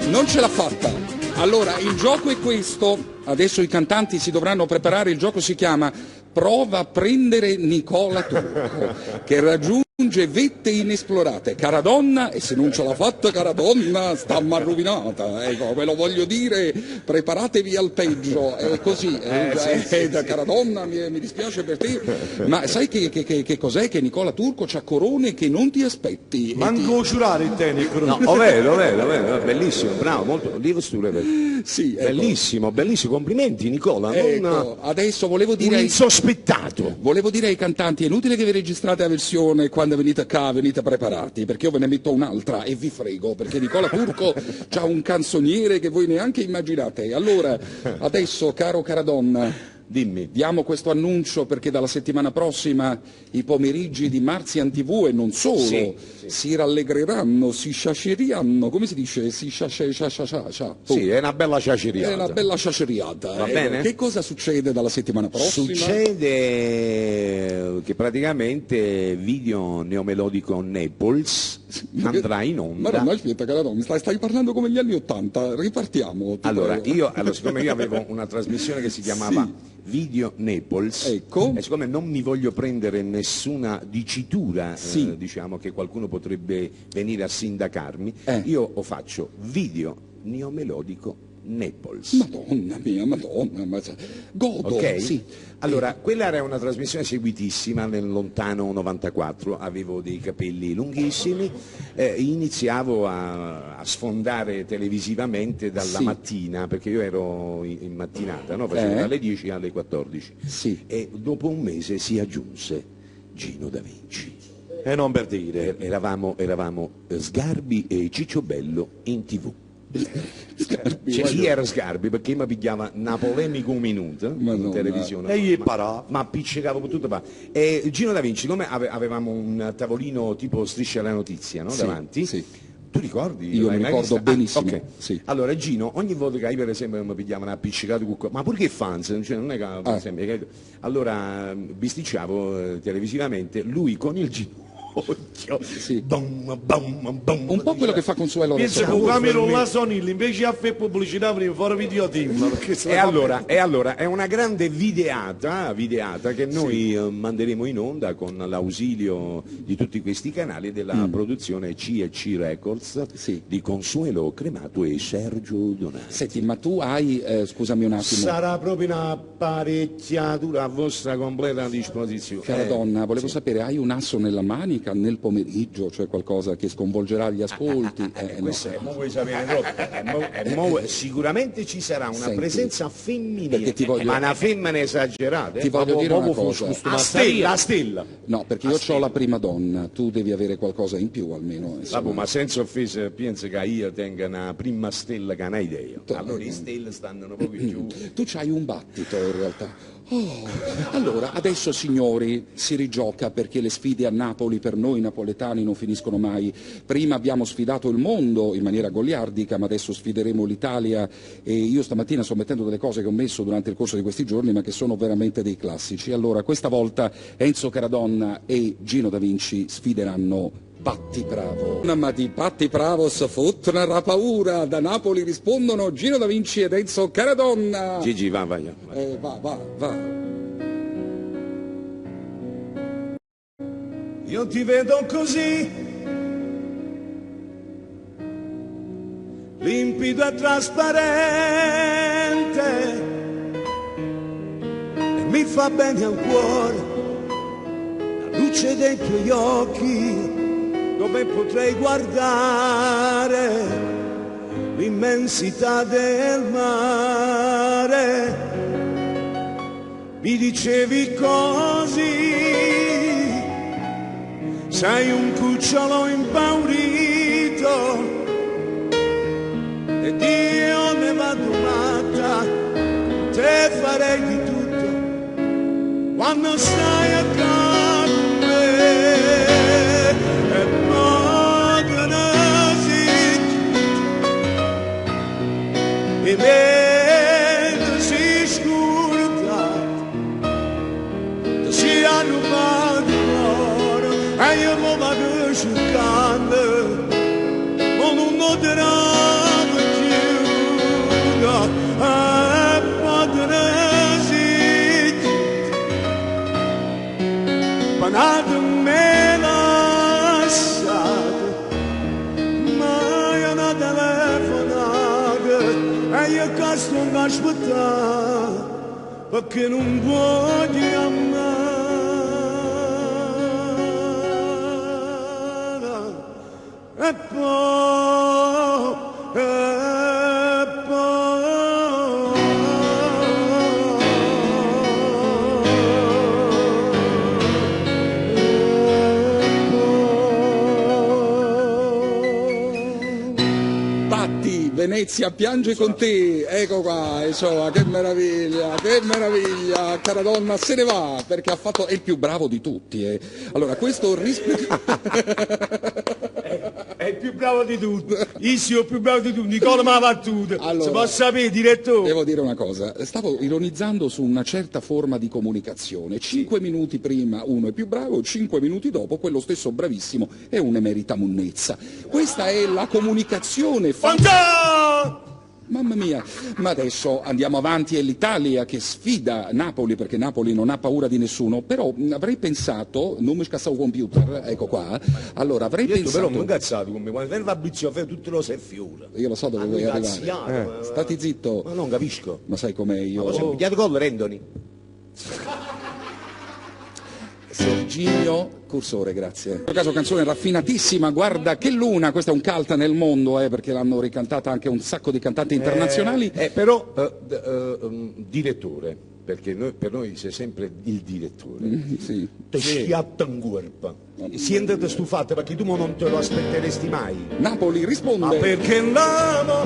Speaker 2: Non ce l'ha fatta. Allora, il gioco è questo. Adesso i cantanti si dovranno preparare. Il gioco si chiama Prova a prendere Nicola Turco, che raggiunge vette inesplorate. Caradonna, e se non ce l'ha fatta Caradonna, sta rovinata. Ecco, ve lo voglio dire, preparatevi al peggio. È così. Da Caradonna, mi dispiace per te. Ma sai che cos'è? Che Nicola Turco c'ha corone che non ti aspetti.
Speaker 1: manco giurare il tecnico.
Speaker 6: No, vero, bellissimo, bravo, molto.
Speaker 2: Sì, ecco.
Speaker 6: Bellissimo, bellissimo, complimenti Nicola.
Speaker 2: Ecco, adesso volevo
Speaker 6: Un
Speaker 2: dire
Speaker 6: insospettato.
Speaker 2: Volevo dire ai cantanti, è inutile che vi registrate la versione quando venite qua, venite preparati, perché io ve ne metto un'altra e vi frego, perché Nicola Turco c'ha un canzoniere che voi neanche immaginate. Allora, adesso, caro Caradonna,
Speaker 6: Dimmi.
Speaker 2: diamo questo annuncio perché dalla settimana prossima i pomeriggi di Marzian TV e non solo si rallegreranno, si sciasceranno, come si dice? Si
Speaker 6: Sì, è una bella ciaceriata.
Speaker 2: È una bella sciasceriata.
Speaker 6: Va bene?
Speaker 2: Che cosa succede dalla settimana prossima?
Speaker 6: Succede che praticamente Video Neomelodico Naples andrà in onda.
Speaker 2: Ma no, aspetta, Caradonna, stai parlando come gli anni '80, ripartiamo.
Speaker 6: Allora, siccome io avevo una trasmissione che si chiamava Video Naples,
Speaker 2: Ecco.
Speaker 6: e siccome non mi voglio prendere nessuna dicitura, diciamo che qualcuno potrebbe venire a sindacarmi, io faccio Video Neomelodico Naples.
Speaker 2: Madonna mia, Madonna, godo.
Speaker 6: Ok?
Speaker 2: Sì.
Speaker 6: Allora, quella era una trasmissione seguitissima nel lontano 94, avevo dei capelli lunghissimi, iniziavo a sfondare televisivamente dalla mattina, perché io ero in mattinata, no? Facevo dalle 10 alle 14.
Speaker 2: Sì.
Speaker 6: E dopo un mese si aggiunse Gino Da Vinci.
Speaker 1: E non per dire.
Speaker 6: Eravamo Sgarbi e Cicciobello in TV.
Speaker 2: Sgarbi,
Speaker 6: Chi era Sgarbi? Perché mi pigliava una polemica un minuto in televisione.
Speaker 1: E gli parò.
Speaker 6: Ma appiccicavo con tutto. E Gino Da Vinci, come avevamo un tavolino tipo Striscia la notizia, no? Davanti.
Speaker 2: Sì.
Speaker 6: Tu ricordi?
Speaker 2: Io mi ricordo benissimo.
Speaker 6: Ok.
Speaker 2: Sì.
Speaker 6: Allora Gino, ogni volta che io per esempio mi pigliavano appiccicato con... Ma pure che fans? Cioè, non è che per esempio, capito? Allora bisticciavo televisivamente lui con il ginocchio.
Speaker 2: Sì.
Speaker 6: Bum,
Speaker 2: Un po' quello che fa Consuelo
Speaker 1: Pensa
Speaker 2: Rosso.
Speaker 1: con Camilo la Sonilli invece a fare pubblicità per fare video team.
Speaker 6: E allora è una grande videata che noi manderemo in onda con l'ausilio di tutti questi canali della produzione C&C Records di Consuelo Cremato e Sergio Donati.
Speaker 2: Senti, ma tu hai, scusami un attimo,
Speaker 6: Sarà proprio un'apparecchiatura a vostra completa disposizione.
Speaker 2: Caradonna, volevo sapere, hai un asso nella manica nel pomeriggio, cioè qualcosa che sconvolgerà gli ascolti?
Speaker 6: Questo mo vuoi sapere troppo. Sicuramente ci sarà una presenza femminile,
Speaker 2: perché ti voglio-
Speaker 6: ma una femmina esagerata.
Speaker 2: Ti voglio dire una cosa.
Speaker 6: La stella.
Speaker 2: No, perché io ho la prima donna, tu devi avere qualcosa in più almeno.
Speaker 6: Vabbè, ma senza offesa, penso che io tenga una prima stella che non hai idea. Allora le stelle stanno proprio giù.
Speaker 2: Tu c'hai un battito in realtà. Allora, adesso signori, si rigioca perché le sfide a Napoli per noi napoletani non finiscono mai. Prima abbiamo sfidato il mondo in maniera goliardica, ma adesso sfideremo l'Italia e io stamattina sto mettendo delle cose che ho messo durante il corso di questi giorni, ma che sono veramente dei classici. Allora, questa volta Enzo Caradonna e Gino Da Vinci sfideranno Patti Bravo. Ma di Patti Bravo si fottono la paura. Da Napoli rispondono Gino Da Vinci ed Enzo Caradonna.
Speaker 6: Gigi, va.
Speaker 2: Va.
Speaker 1: Io ti vedo così,
Speaker 3: limpido e trasparente, e mi fa bene al cuore la luce dei tuoi occhi, dove potrei guardare l'immensità del mare. Mi dicevi così, sei un cucciolo impaurito, ed io ne vado matta, te farei di tutto quando stai accanto a me. E poi e vedo si scurtato, si hanno fatto l'oro, e io mi vado cercando, ma non lo daranno più, e poi panato me lasciato, ma io non telefonato, e io casto non aspettare, perché non voglio amare. E poi,
Speaker 2: Venezia piange con te, ecco qua, insomma, che meraviglia, cara donna, se ne va, perché ha fatto, è il più bravo di tutti, eh. Allora, questo
Speaker 3: è il più bravo di tutti, io sono il più bravo di tutti, Nicola mi ha battuto,
Speaker 2: allora,
Speaker 3: si può sapere, direttore.
Speaker 2: Devo dire una cosa, stavo ironizzando su una certa forma di comunicazione, 5 minuti prima uno è più bravo, 5 minuti dopo quello stesso bravissimo è un'emerita monnezza. Questa è la comunicazione Mamma mia, ma adesso andiamo avanti, è l'Italia che sfida Napoli, perché Napoli non ha paura di nessuno, però avrei pensato, non mi scassavo il computer, ecco qua, allora avrei pensato...
Speaker 6: Però non incazzato con me, quando viene Fabrizio fai tutte rose e fiore.
Speaker 2: Io lo so dove vuoi arrivare. Stati zitto.
Speaker 6: Ma non capisco.
Speaker 2: Ma sai com'è io?
Speaker 6: Ma cosa pigliato collo rendoni?
Speaker 2: Serginio Cursore, grazie. In questo caso canzone raffinatissima, guarda che luna, questa è un cult nel mondo, perché l'hanno ricantata anche un sacco di cantanti internazionali.
Speaker 6: Però, direttore, perché per noi sei sempre il direttore.
Speaker 2: Sì.
Speaker 6: Ti schiatta in corpo. Siete stufate perché tu non te lo aspetteresti mai.
Speaker 2: Napoli risponde.
Speaker 3: Ma perché l'amo,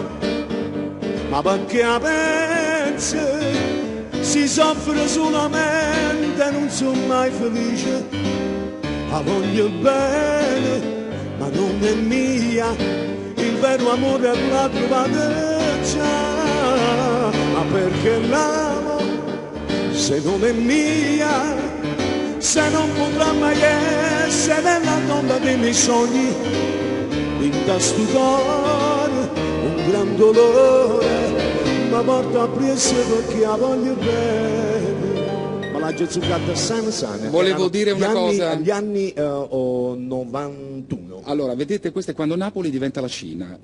Speaker 3: ma perché la pensi? Si soffre solamente, non sono mai felice, la voglio bene, ma non è mia, il vero amore l'ha trovato già, ma perché l'amo, se non è mia, se non potrà mai essere nella tomba dei miei sogni, in questo cuore un gran dolore, ma porta a presso perché la voglio bene, ma la zuccata sana.
Speaker 2: Volevo dire una cosa.
Speaker 6: Gli anni 91.
Speaker 2: Allora, vedete, questo è quando Napoli diventa la Cina.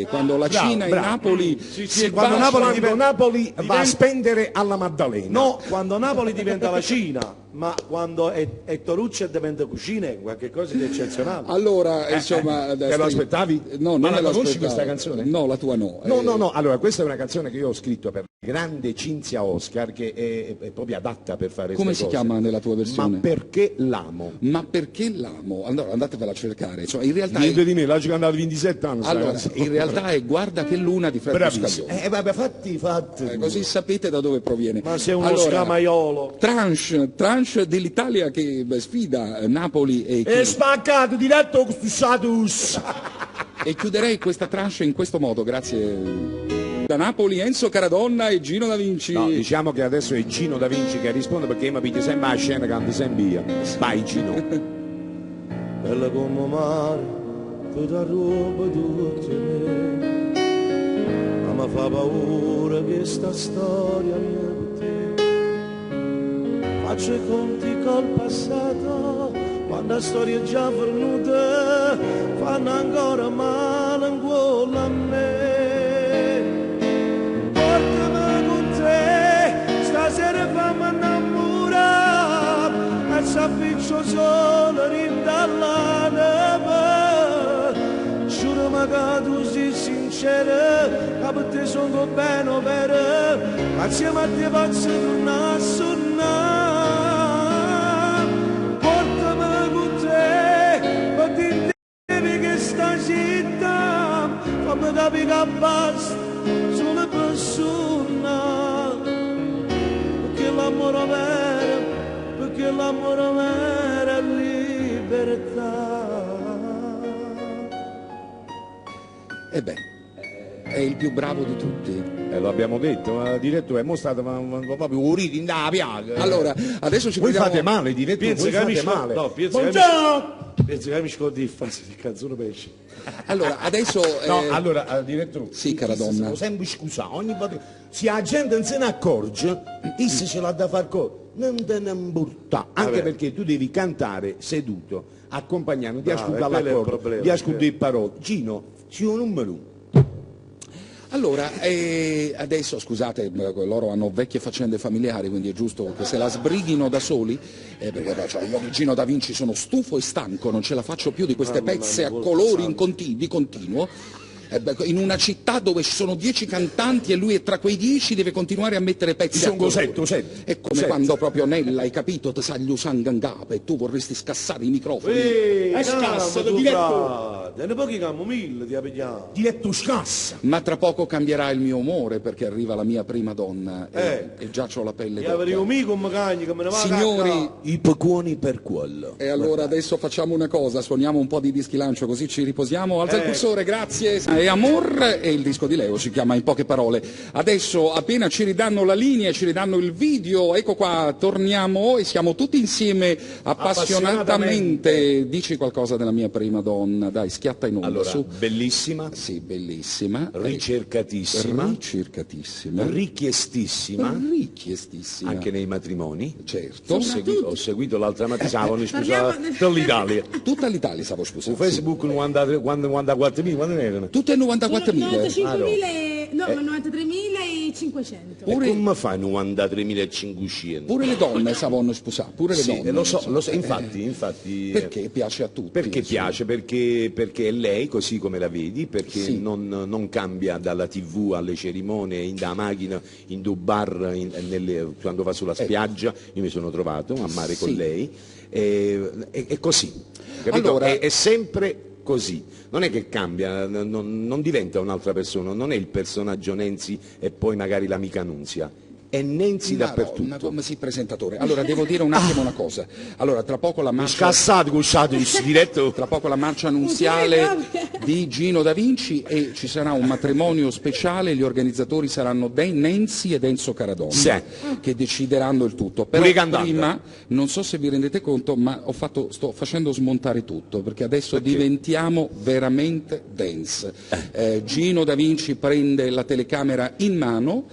Speaker 2: Quando la Cina in Napoli si
Speaker 6: quando
Speaker 2: va...
Speaker 6: Napoli va a spendere alla Maddalena.
Speaker 1: No, quando Napoli diventa la Cina, ma quando è Toruccia diventa cucina è qualcosa di eccezionale.
Speaker 2: Allora, insomma...
Speaker 6: Te lo aspettavi?
Speaker 2: No,
Speaker 6: ma
Speaker 2: non
Speaker 6: la
Speaker 2: me
Speaker 6: conosci
Speaker 2: l'aspettavo.
Speaker 6: questa canzone?
Speaker 2: No, la tua no.
Speaker 6: No, allora questa è una canzone che io ho scritto per grande Cinzia Oscar, che è proprio adatta per fare
Speaker 2: Come
Speaker 6: queste
Speaker 2: si
Speaker 6: cose.
Speaker 2: chiama nella tua versione?
Speaker 6: Ma perché l'amo?
Speaker 2: Ma perché l'amo? Allora, andatevela a cercare. Cioè, in realtà
Speaker 6: Niente di me, l'ho giocato 27 anni.
Speaker 2: allora, in realtà è Guarda che luna di Fred
Speaker 6: Bravissimo.
Speaker 2: Buscaglione.
Speaker 6: Vabbè, fatti.
Speaker 2: Così sapete da dove proviene.
Speaker 1: Ma sei uno
Speaker 2: allora,
Speaker 1: scamaiolo.
Speaker 2: tranche dell'Italia che sfida Napoli
Speaker 1: E spaccato diretto con status.
Speaker 2: e chiuderei questa tranche in questo modo, grazie. Da Napoli Enzo Caradonna e Gino Da Vinci.
Speaker 6: No, diciamo che adesso è Gino Da Vinci che risponde, perché io mi piglia sempre la scena quando sempre via. Vai Gino.
Speaker 3: Bella come mare, tutta roba tutte me, ma mi fa paura che sta storia mia per te. Faccio i conti col passato,
Speaker 1: quando la storia è già venuta, fanno ancora male in cuore a me. Portami con te, stasera fammi innamorare, e se appiccio solo rindalla neve. Giurami che tu sei sincera, che per te sono bene vero, assieme a te posso tornare a suonare. Portami con te, per dirti che sta città, fammi capire che basta solo per suonare. Perché l'amore vero, perché l'amore vero è libertà.
Speaker 2: E beh, è il più bravo di tutti.
Speaker 6: Lo abbiamo detto, direttore, è stato proprio urito in da piaga.
Speaker 2: Allora, adesso ci
Speaker 6: voi
Speaker 2: vediamo...
Speaker 6: fate male, direttore, voi fate male.
Speaker 1: No,
Speaker 6: buongiorno!
Speaker 1: penso che mi scordi di fare di canzone pesce.
Speaker 2: Allora, adesso...
Speaker 6: No, allora, direttore,
Speaker 2: sì, cara donna.
Speaker 6: devo sempre scusare, ogni volta... Se la gente non se ne accorge, issa ce l'ha da far cosa. Non te ne importa, anche perché tu devi cantare seduto, accompagnato, di ascoltare l'accordo, di ascoltare le parole. Gino, c'è un numero uno.
Speaker 2: Allora, adesso scusate, loro hanno vecchie faccende familiari, quindi è giusto che se la sbrighino da soli, perché cioè, io di Gino Da Vinci sono stufo e stanco, non ce la faccio più di queste pezze a colori di continuo. In una città dove ci sono 10 cantanti e lui è tra quei 10 deve continuare a mettere pezzi a colori. È come quando proprio Nella, hai capito, ti saglio sangangape e tu vorresti scassare i microfoni.
Speaker 6: Scassa, diretto.
Speaker 1: Ne pochi camomille ti abbiamo.
Speaker 6: Diretto scassa.
Speaker 2: Ma tra poco cambierà il mio umore perché arriva la mia prima donna e già c'ho la pelle
Speaker 1: d'oca. Io amico mi cagni che me ne va.
Speaker 2: Signori,
Speaker 6: i pecuoni per quello.
Speaker 2: E allora adesso facciamo una cosa, suoniamo un po' di dischi lancio così ci riposiamo. Alza il cursore, grazie. E Amor e il disco di Leo si chiama In poche parole. Adesso appena ci ridanno la linea, ci ridanno il video, ecco qua, torniamo e siamo tutti insieme appassionatamente. Dici qualcosa della mia prima donna, dai, schiatta in onda.
Speaker 6: Allora,
Speaker 2: su.
Speaker 6: bellissima.
Speaker 2: Sì, bellissima.
Speaker 6: Ricercatissima.
Speaker 2: Ricercatissima.
Speaker 6: Richiestissima.
Speaker 2: Richiestissima.
Speaker 6: Anche nei matrimoni.
Speaker 2: Certo.
Speaker 6: Ho seguito l'altra mattina, stavano sposando tutta l'Italia.
Speaker 2: Tutta l'Italia stavo sposando.
Speaker 6: Su Facebook 94.000, quando erano?
Speaker 2: Tutte 94.000.
Speaker 7: 95.000, no, 93.500.
Speaker 6: E come fa 93.500?
Speaker 2: Pure le donne savano sposare, pure le donne.
Speaker 6: Lo so, infatti.
Speaker 2: Perché piace a tutti.
Speaker 6: Perché piace, perché è lei così come la vedi, perché non cambia dalla TV alle cerimonie, in da macchina, in due bar, quando va sulla spiaggia, io mi sono trovato a mare con lei, è così, capito?
Speaker 2: Allora,
Speaker 6: è sempre così, non è che cambia, non diventa un'altra persona, non è il personaggio Nenzi e poi magari l'amica Nunzia. È Nenzi dappertutto.
Speaker 2: Sì, presentatore. Allora devo dire un attimo una cosa. Allora, tra poco la marcia.
Speaker 6: Diretto.
Speaker 2: Tra poco la marcia nunziale di Gino Da Vinci e ci sarà un matrimonio speciale. Gli organizzatori saranno Nenzi ed Enzo Caradonna che decideranno il tutto. Però prima, non so se vi rendete conto, ma sto facendo smontare tutto perché adesso diventiamo veramente dance. Gino Da Vinci prende la telecamera in mano.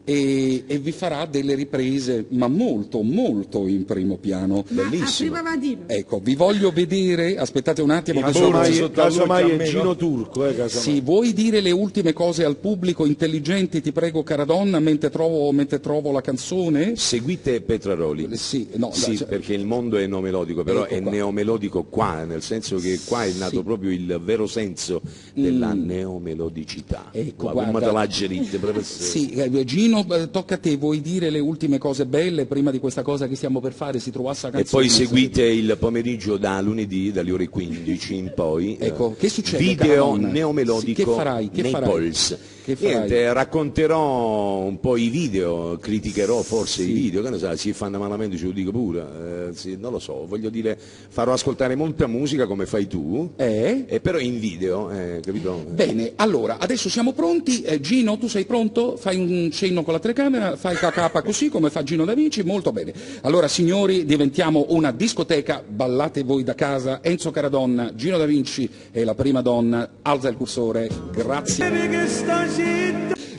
Speaker 2: E vi farà delle riprese, ma molto, molto in primo piano.
Speaker 7: Bellissimo.
Speaker 2: Ecco, vi voglio vedere, aspettate un attimo.
Speaker 1: Casomai è Gino Turco.
Speaker 2: Sì, vuoi dire le ultime cose al pubblico intelligenti, ti prego, cara donna, mentre trovo la canzone?
Speaker 6: Seguite Petraroli. Perché il mondo è neomelodico, però è neomelodico qua, nel senso che qua è nato proprio il vero senso della neomelodicità.
Speaker 2: Ecco,
Speaker 6: guarda.
Speaker 2: Gino, tocca a te, vuoi dire le ultime cose belle prima di questa cosa che stiamo per fare, si trovasse la canzone?
Speaker 6: E poi seguite il pomeriggio da lunedì, dalle ore 15 in poi.
Speaker 2: Ecco, che succede?
Speaker 6: Video neomelodico
Speaker 2: Naples.
Speaker 6: Niente, racconterò un po' i video, criticherò forse i video, che ne sa, si fanno malamente, ce lo dico pure, non lo so, voglio dire, farò ascoltare molta musica come fai tu, però in video, capito?
Speaker 2: Bene, allora, adesso siamo pronti, Gino, tu sei pronto? Fai un cenno con la telecamera, fai cacapa così come fa Gino Da Vinci, molto bene. Allora signori, diventiamo una discoteca, ballate voi da casa, Enzo Caradonna, Gino Da Vinci e la prima donna, alza il cursore, grazie.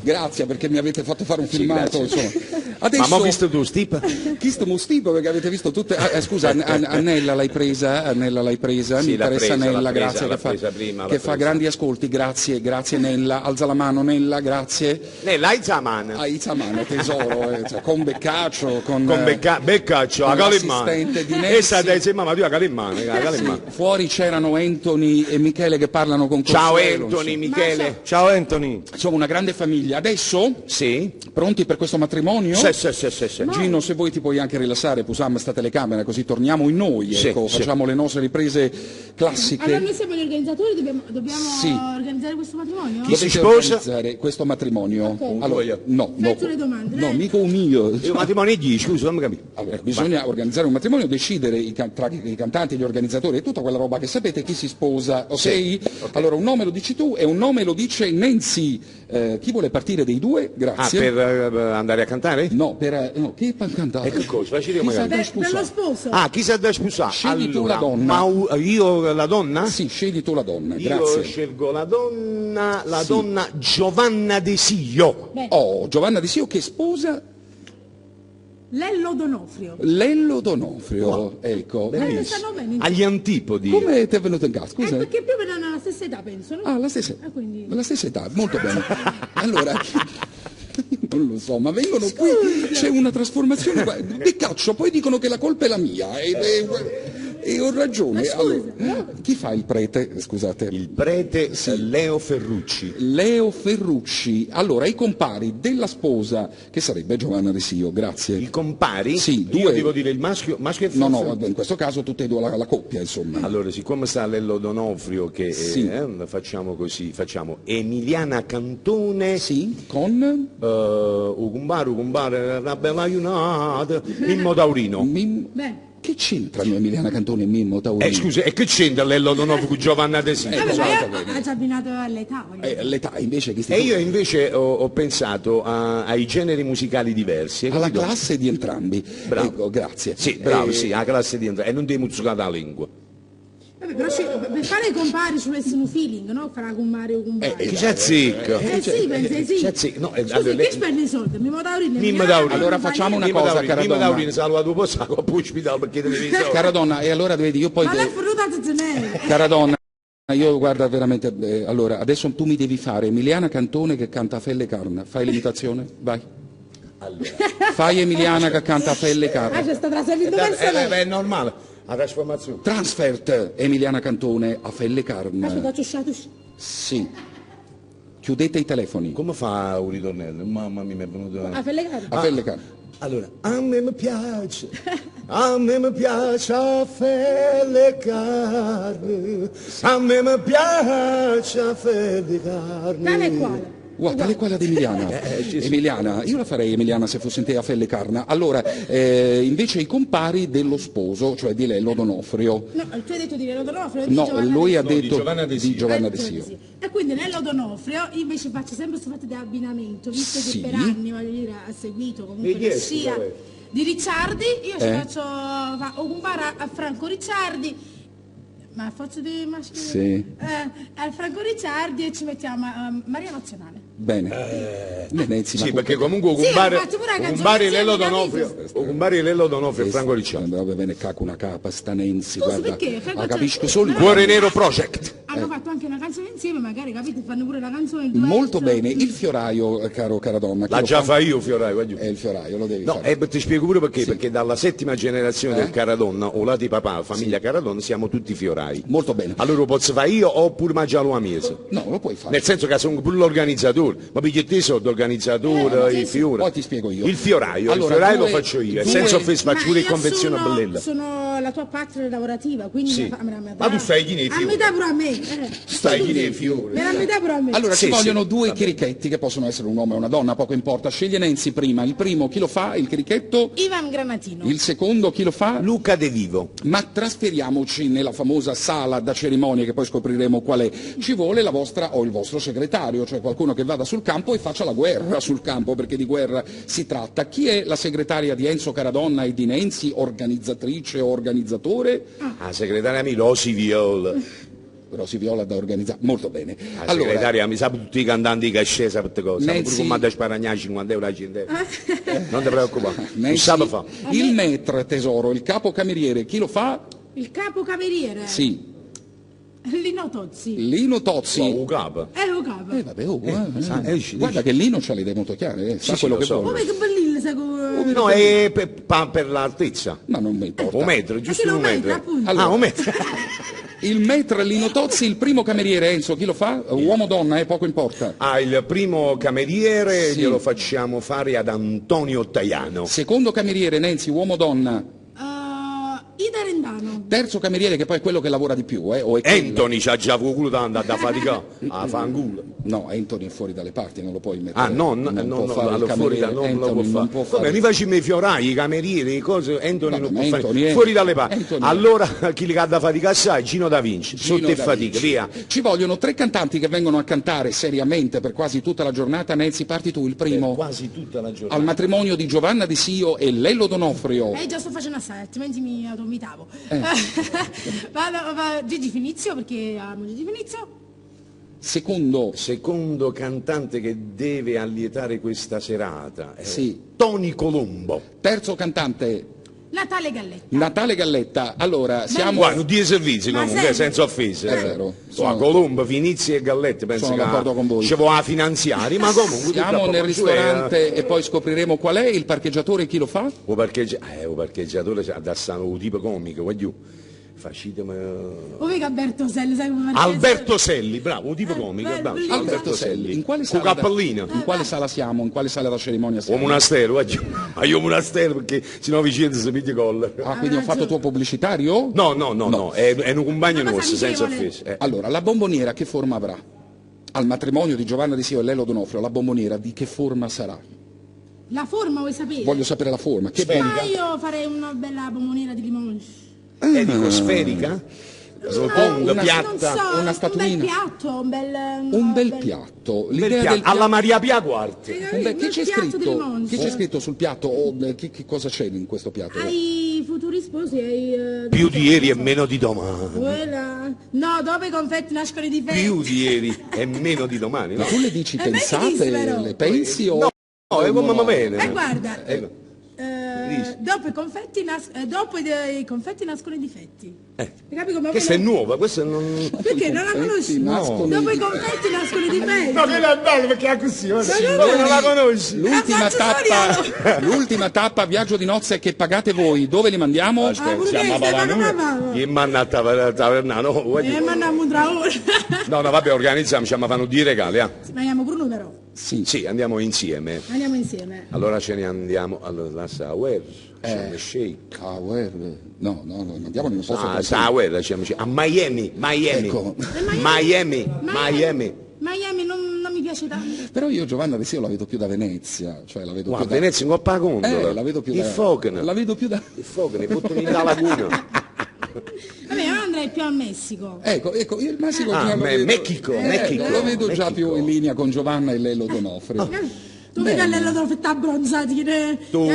Speaker 2: Grazie perché mi avete fatto fare un filmato, insomma. Adesso...
Speaker 6: Ma ho visto tu, Stipa?
Speaker 2: Chi sto Stipa, perché avete visto tutte... scusa, Annella l'hai presa? Annella l'hai presa?
Speaker 6: Sì,
Speaker 2: Mi
Speaker 6: l'ha
Speaker 2: interessa
Speaker 6: presa,
Speaker 2: Nella,
Speaker 6: l'ha presa,
Speaker 2: grazie,
Speaker 6: l'ha presa prima, l'ha
Speaker 2: che fa
Speaker 6: presa.
Speaker 2: grandi ascolti, grazie Nella. Alza la mano Nella, grazie.
Speaker 6: Lei c'ha mano.
Speaker 2: Alza la mano, tesoro, cioè, con Beccaccio, con
Speaker 6: Beccaccio,
Speaker 2: con
Speaker 6: a calimano.
Speaker 2: l'assistente di Nancy.
Speaker 6: Essa dice, mamma, tu a calimano,
Speaker 2: Fuori c'erano Anthony e Michele che parlano con
Speaker 6: Ciao
Speaker 2: Consuelo,
Speaker 6: Anthony,
Speaker 2: insomma.
Speaker 6: Michele.
Speaker 1: Ciao Anthony.
Speaker 2: Insomma, una grande famiglia. Adesso,
Speaker 6: Sì?
Speaker 2: pronti per questo matrimonio?
Speaker 6: Sì.
Speaker 2: Gino, se vuoi ti puoi anche rilassare, pusiamo sta telecamera così torniamo in noi,
Speaker 6: Sì,
Speaker 2: ecco,
Speaker 6: sì.
Speaker 2: facciamo le nostre riprese classiche.
Speaker 7: Allora noi siamo gli organizzatori, dobbiamo
Speaker 2: Sì.
Speaker 7: organizzare questo matrimonio?
Speaker 6: Chi si
Speaker 2: Dovete
Speaker 6: sposa?
Speaker 2: organizzare questo matrimonio.
Speaker 7: Ok.
Speaker 2: Allora, no,
Speaker 7: Faccio le domande,
Speaker 2: no,
Speaker 7: dai.
Speaker 2: mica un mio.
Speaker 6: Il matrimonio è 10, scusa, non mi capisco.
Speaker 2: Allora, bisogna organizzare un matrimonio, decidere tra i cantanti, gli organizzatori e tutta quella roba che sapete chi si sposa, ok?
Speaker 6: Sì,
Speaker 2: Allora un nome lo dici tu e un nome lo dice Nancy. Chi vuole partire dei due? Grazie.
Speaker 6: Per andare a cantare?
Speaker 2: No, no, chi fa cantare?
Speaker 6: E che cosa? Facci
Speaker 2: Chi sa
Speaker 6: magari.
Speaker 2: da
Speaker 7: Per
Speaker 2: sposare?
Speaker 7: lo sposo.
Speaker 6: Chi sa da sposare?
Speaker 2: Scegli tu la
Speaker 6: Allora,
Speaker 2: donna.
Speaker 6: Ma io la donna?
Speaker 2: Sì, scegli tu la donna,
Speaker 6: Io
Speaker 2: grazie.
Speaker 6: scelgo la donna Giovanna De Sio.
Speaker 7: Beh,
Speaker 2: Oh, Giovanna Di Sio che sposa
Speaker 7: Lello Donofrio.
Speaker 2: Lello Donofrio, ecco.
Speaker 7: Stanno bene.
Speaker 6: Agli antipodi.
Speaker 2: Come ti è venuto in casa? Scusa.
Speaker 7: Perché più o meno hanno la stessa età, penso, no?
Speaker 2: Ah, la stessa,
Speaker 7: Quindi...
Speaker 2: la stessa età, molto bene. Allora, non lo so, ma vengono qui, c'è una trasformazione qua. Beccaccio, poi dicono che la colpa è la mia. E ho ragione.
Speaker 7: Ma scusa,
Speaker 2: Allora, chi fa il prete? Scusate.
Speaker 6: Il prete Leo Ferrucci.
Speaker 2: Leo Ferrucci. Allora, i compari della sposa, che sarebbe Giovanna De Sio, grazie.
Speaker 6: I compari?
Speaker 2: Sì,
Speaker 6: Io
Speaker 2: due.
Speaker 6: devo dire il maschio e
Speaker 2: No,
Speaker 6: forse-
Speaker 2: no, in questo caso tutte e due la coppia, insomma.
Speaker 6: Allora, siccome sta Lello Donofrio, che
Speaker 2: Sì.
Speaker 6: facciamo così, facciamo Emiliana Cantone,
Speaker 2: Sì, con
Speaker 6: Ugumbare, una bella aiunata, Mimmo Taurino.
Speaker 7: Beh,
Speaker 2: Che c'entrano Emiliana Cantone e Mimmo Taurino?
Speaker 6: Scusa, e che c'entra Lello Donofrio con Giovanna De Sio?
Speaker 7: vabbè,
Speaker 2: esatto,
Speaker 7: ma io ha già abbinato all'età. voglio dire.
Speaker 2: L'età invece che
Speaker 6: E io invece ho pensato ai generi musicali diversi. e
Speaker 2: alla
Speaker 6: capito?
Speaker 2: classe di entrambi.
Speaker 6: Bravo.
Speaker 2: Ecco, grazie.
Speaker 6: Sì, bravo, sì, alla classe di entrata. E non devi muzzicare la lingua.
Speaker 7: Vabbè, però per fare i compari ci vuole essere un feeling, no? Farà compare o compare.
Speaker 6: Chi c'è zicco?
Speaker 7: Sì, pensa sì.
Speaker 6: C'è zicco. No,
Speaker 7: Scusi,
Speaker 6: allora,
Speaker 7: chi spende i soldi? Mimmo Taurino.
Speaker 6: Mimmo Taurino.
Speaker 2: Allora facciamo una
Speaker 6: Mimmo
Speaker 2: cosa,
Speaker 6: Taurino,
Speaker 2: cara
Speaker 6: Mimmo
Speaker 2: donna.
Speaker 6: Taurino salva tu posto, poi ospitale perché devi
Speaker 2: Cara donna, e allora vedi, io poi...
Speaker 7: Ma l'ha fornito tenere.
Speaker 2: Cara donna, io guarda veramente... allora, adesso tu mi devi fare Emiliana Cantone che canta a Felle Carna. Fai l'imitazione? Vai. Fai Emiliana che canta a Felle Carna.
Speaker 7: C'è sta trasferito verso lei.
Speaker 6: È normale, la trasformazione.
Speaker 2: Transfert Emiliana Cantone a Felle Carna.
Speaker 7: Aspetta, c'ho sciato.
Speaker 2: Sì. Chiudete i telefoni.
Speaker 6: Come fa un ritornello? Mamma mia, mi è venuto...
Speaker 7: A Fellegare.
Speaker 2: A Felle Carna.
Speaker 6: Allora, a me mi piace a fare carne, a me mi piace a fare carne.
Speaker 7: Tale e quale.
Speaker 2: Guarda, tale quella di Emiliana. Emiliana, io la farei Emiliana se fossi in te a Felle Carna. Allora, invece i compari dello sposo, cioè di Lello Donofrio.
Speaker 7: No, tu hai detto di Lello Donofrio, di
Speaker 2: No,
Speaker 7: Giovanna
Speaker 2: lui
Speaker 7: De
Speaker 2: ha
Speaker 7: Sio.
Speaker 2: detto
Speaker 6: di Giovanna De Sio.
Speaker 2: di Giovanna De
Speaker 7: Giovanna
Speaker 2: Sio.
Speaker 7: De Sio. E quindi Lello Donofrio io invece faccio sempre questo fatto di abbinamento, visto
Speaker 2: Sì.
Speaker 7: che per anni voglio dire, ha seguito comunque
Speaker 6: E chi è,
Speaker 7: che sia
Speaker 6: scusa, lei?
Speaker 7: di Ricciardi, io ci faccio o compare a Franco Ricciardi, ma faccio di maschile.
Speaker 2: Sì.
Speaker 7: A Franco Ricciardi e ci mettiamo a Maria Nazionale.
Speaker 2: Bene. Nancy,
Speaker 6: Sì,
Speaker 2: ma
Speaker 6: perché comunque
Speaker 7: Sì,
Speaker 6: Ugumbare
Speaker 7: ho fatto pure la canzone
Speaker 6: Ugumbare Lello
Speaker 7: insieme,
Speaker 6: Donofrio,
Speaker 7: capito?
Speaker 6: Ugumbare Lello Donofrio e Franco Ricciardi.
Speaker 2: Va bene, caco una capa, sta Nancy,
Speaker 7: Scusi,
Speaker 2: guarda.
Speaker 7: perché? Franco
Speaker 2: Ma capisco
Speaker 7: Ricciardi-
Speaker 2: solo il
Speaker 7: No,
Speaker 6: Cuore Nero Project.
Speaker 7: Hanno fatto anche una canzone insieme, magari capite, fanno pure la canzone il
Speaker 2: Molto
Speaker 7: duetto.
Speaker 2: bene. Il fioraio, cara donna. chi
Speaker 6: La
Speaker 2: lo
Speaker 6: già
Speaker 2: fa?
Speaker 6: fa io, Fiorai, voglio.
Speaker 2: È il fioraio, lo devi
Speaker 6: No,
Speaker 2: fare.
Speaker 6: ti spiego pure perché, perché dalla settima generazione del Caradonna, o la di papà, famiglia Caradonna, siamo tutti fiorai.
Speaker 2: Molto bene.
Speaker 6: Allora lo posso fare io oppure mangiarlo a mese.
Speaker 2: No, lo puoi fare.
Speaker 6: Nel senso che sono pure l'organizzatore, ma perché te sono l'organizzatore,
Speaker 7: sì,
Speaker 6: i
Speaker 7: sì.
Speaker 6: fiori.
Speaker 2: Poi ti spiego io.
Speaker 6: Il fioraio,
Speaker 2: Allora,
Speaker 6: il fioraio
Speaker 2: due-
Speaker 6: lo faccio io, e
Speaker 2: due-
Speaker 6: senza offesa faccio pure
Speaker 7: Ma
Speaker 6: il confezione a bellella.
Speaker 7: sono la tua partner lavorativa, quindi
Speaker 6: Sì.
Speaker 7: me la
Speaker 6: Ma tu stai chi nei
Speaker 7: a
Speaker 6: fiori?
Speaker 7: metà pure a me.
Speaker 6: Stai chi nei fiori?
Speaker 7: Me la metà pure a me.
Speaker 2: Allora,
Speaker 6: Sì,
Speaker 2: ci vogliono
Speaker 6: sì,
Speaker 2: due
Speaker 6: va bene.
Speaker 2: chirichetti che possono essere un uomo e una donna, poco importa. Sceglie Nancy prima. Il primo chi lo fa? Il chirichetto.
Speaker 7: Ivan Granatino.
Speaker 2: Il secondo chi lo fa?
Speaker 6: Luca De Vivo.
Speaker 2: Ma trasferiamoci nella famosa sala da cerimonie che poi scopriremo qual è. Ci vuole la vostra o il vostro segretario, cioè qualcuno che vada sul campo e faccia la guerra sul campo, perché di guerra si tratta. Chi è la segretaria di Enzo Caradonna e di Nancy, organizzatrice o organizzatore?
Speaker 6: La segretaria Milosi Viola.
Speaker 2: Rosy Viola da organizzare, molto bene.
Speaker 6: La segretaria mi sa tutti i cantanti che scesa per queste cose,
Speaker 2: Nancy...
Speaker 6: pure come da sparagnare 50 euro a gente. Non ti preoccupare, non
Speaker 2: Nancy...
Speaker 6: sa fa.
Speaker 2: Il maître, tesoro, il capo cameriere, chi lo fa?
Speaker 7: Il capo cameriere?
Speaker 2: Sì.
Speaker 7: Lino Tozzi.
Speaker 2: Lino Tozzi.
Speaker 6: Oh, capo.
Speaker 7: Lo capo.
Speaker 2: Vabbè, guarda che Lino c'ha le idee molto chiare, sa
Speaker 6: sì,
Speaker 2: quello
Speaker 6: lo
Speaker 2: che
Speaker 6: so.
Speaker 2: vuole.
Speaker 7: Oh, che bellino, sai come...
Speaker 6: No, è per l'altezza.
Speaker 2: Ma non mi importa.
Speaker 6: Un metro, giusto un metro.
Speaker 7: Appunto.
Speaker 2: Allora,
Speaker 6: un metro.
Speaker 2: Il maître Lino Tozzi, il primo cameriere, Enzo, chi lo fa? Uomo o donna, poco importa.
Speaker 6: Il primo cameriere
Speaker 2: Sì.
Speaker 6: glielo facciamo fare ad Antonio Tajano.
Speaker 2: Secondo cameriere, Nancy, uomo o donna?
Speaker 7: Ida Rendano.
Speaker 2: Terzo cameriere, che poi è quello che lavora di più, o è quello?
Speaker 6: Anthony c'ha già culo da andare da faticare, a fanculo.
Speaker 2: No, Anthony è fuori dalle parti, non lo puoi mettere.
Speaker 6: Non
Speaker 2: può fare il
Speaker 6: allora fuori
Speaker 2: cameriere.
Speaker 6: non lo può
Speaker 2: Anthony
Speaker 6: fare.
Speaker 2: non può fare.
Speaker 6: Come, li facciamo i fiorai, i camerieri, le cose, Anthony non può
Speaker 2: ma
Speaker 6: fare.
Speaker 2: Anthony è-
Speaker 6: Fuori dalle parti.
Speaker 2: Anthony-
Speaker 6: Allora, chi li ha da fatica assai? Gino Da Vinci,
Speaker 2: Gino
Speaker 6: sotto e
Speaker 2: Da
Speaker 6: fatica,
Speaker 2: Vinci.
Speaker 6: via.
Speaker 2: Ci vogliono 3 cantanti che vengono a cantare seriamente per quasi tutta la giornata. Nancy, parti tu, il primo.
Speaker 6: Quasi tutta la giornata.
Speaker 2: Al matrimonio di Giovanna Di Sio e Lello D'Onofrio.
Speaker 7: Già sto facendo assai, altrimenti mi automitavo. Gigi Finizio, perché amo Gigi Finizio.
Speaker 2: Secondo
Speaker 6: cantante che deve allietare questa serata è
Speaker 2: Sì.
Speaker 6: Tony Colombo.
Speaker 2: Terzo cantante,
Speaker 7: Natale Galletta.
Speaker 2: Natale Galletta. Allora, siamo...
Speaker 6: Guarda, due servizi
Speaker 7: Ma
Speaker 6: comunque,
Speaker 7: senti-
Speaker 6: senza offese.
Speaker 2: È vero.
Speaker 6: Colombo, Finizzi e Gallette, penso
Speaker 2: Sono
Speaker 6: che
Speaker 2: d'accordo con voi.
Speaker 6: ci vuole a finanziari, ma comunque
Speaker 2: Siamo
Speaker 6: tutta
Speaker 2: nel
Speaker 6: proprio,
Speaker 2: ristorante e poi scopriremo qual è il parcheggiatore, chi lo fa?
Speaker 6: O parcheggiatore da stanno tipo comico, voglio. Facitemi.
Speaker 7: Come che Alberto Selli, sai come
Speaker 6: Alberto Selli, bravo, tipo comico,
Speaker 7: bello,
Speaker 6: bravo.
Speaker 7: bellissimo.
Speaker 6: Alberto Selli.
Speaker 2: In quale
Speaker 6: Con
Speaker 2: sala?
Speaker 6: cappellino.
Speaker 2: In quale sala siamo? In quale sala da cerimonia
Speaker 6: O
Speaker 2: siamo?
Speaker 6: monastero, voglio. Ma io monastero perché sennò vicino si piglia colla.
Speaker 2: Ah, quindi ho fatto tuo pubblicitario?
Speaker 6: No, è un compagno
Speaker 7: Una cosa
Speaker 6: nostro, senza
Speaker 7: amichevole.
Speaker 6: offese.
Speaker 2: Allora, la bomboniera che forma avrà? Al matrimonio di Giovanna Di Sio e Lello D'Onofrio, la bomboniera di che forma sarà?
Speaker 7: La forma vuoi sapere?
Speaker 2: Voglio sapere la forma. Che
Speaker 7: Ma io farei una bella bomboniera di limone.
Speaker 6: Dico sferica? Rotonda,
Speaker 2: una-
Speaker 6: piatta.
Speaker 7: Non so,
Speaker 2: una statuina.
Speaker 7: un bel piatto,
Speaker 2: Un bel piatto.
Speaker 6: Bel
Speaker 2: L'idea
Speaker 6: piatto.
Speaker 2: del
Speaker 6: Alla Maria Pia Quarti.
Speaker 2: Che c'è
Speaker 7: piatto di
Speaker 2: scritto?
Speaker 7: limone.
Speaker 2: Che c'è scritto sul piatto? O, che cosa c'è in questo piatto?
Speaker 7: Ai futuri sposi, ai...
Speaker 6: Più di ieri e meno di domani.
Speaker 7: Quella... No, dopo i confetti nascono i difetti.
Speaker 6: Più di ieri e meno di domani.
Speaker 2: Ma
Speaker 6: No,
Speaker 2: tu le dici
Speaker 7: meglio
Speaker 2: pensate,
Speaker 7: dirsi, però.
Speaker 2: le pensi o...
Speaker 6: no, è come va bene.
Speaker 7: Guarda,
Speaker 6: Dici.
Speaker 7: dopo i confetti nascono i difetti. Hai capito come
Speaker 6: Questa è nuova, questa non...
Speaker 7: Perché non la conosci?
Speaker 2: nascono i
Speaker 7: Dopo i confetti nascono i difetti.
Speaker 6: quella è bella perché è così.
Speaker 7: non
Speaker 6: la conosci.
Speaker 2: L'ultima
Speaker 7: Faccio
Speaker 2: l'ultima tappa, viaggio di nozze che pagate voi, dove li mandiamo?
Speaker 6: Chi manna a tavernano?
Speaker 7: Ma andiamo un traore.
Speaker 6: No, vabbè, organizziamo, ci fanno due regali.
Speaker 7: Ma andiamo per un numero.
Speaker 6: Sì, andiamo insieme.
Speaker 7: Andiamo insieme.
Speaker 6: Allora ce ne andiamo, allora la Sauer, Shake.
Speaker 2: Ah, no, andiamo nel posto
Speaker 6: Ah, Sauer, a Miami.
Speaker 2: Ecco.
Speaker 6: Miami.
Speaker 7: Miami non mi piace tanto.
Speaker 2: Però io Giovanna De Sio la vedo più da Venezia, cioè la vedo
Speaker 6: Ma a
Speaker 2: più da...
Speaker 6: Venezia in Coppa Gondola.
Speaker 2: la vedo più
Speaker 6: Il
Speaker 2: da...
Speaker 6: Fogna.
Speaker 2: La vedo più da...
Speaker 6: Il Fogna, buttano in da laguna.
Speaker 7: Vabbè, io andrei più al Messico.
Speaker 2: Ecco, io il Messico
Speaker 6: Ah,
Speaker 2: già lo vedo...
Speaker 6: Mexico, Mexico.
Speaker 2: lo vedo già
Speaker 6: Mexico.
Speaker 2: più in linea con Giovanna e Lello D'Onofrio.
Speaker 7: Tu mi callello dopo sta abbronzati.
Speaker 6: Tu,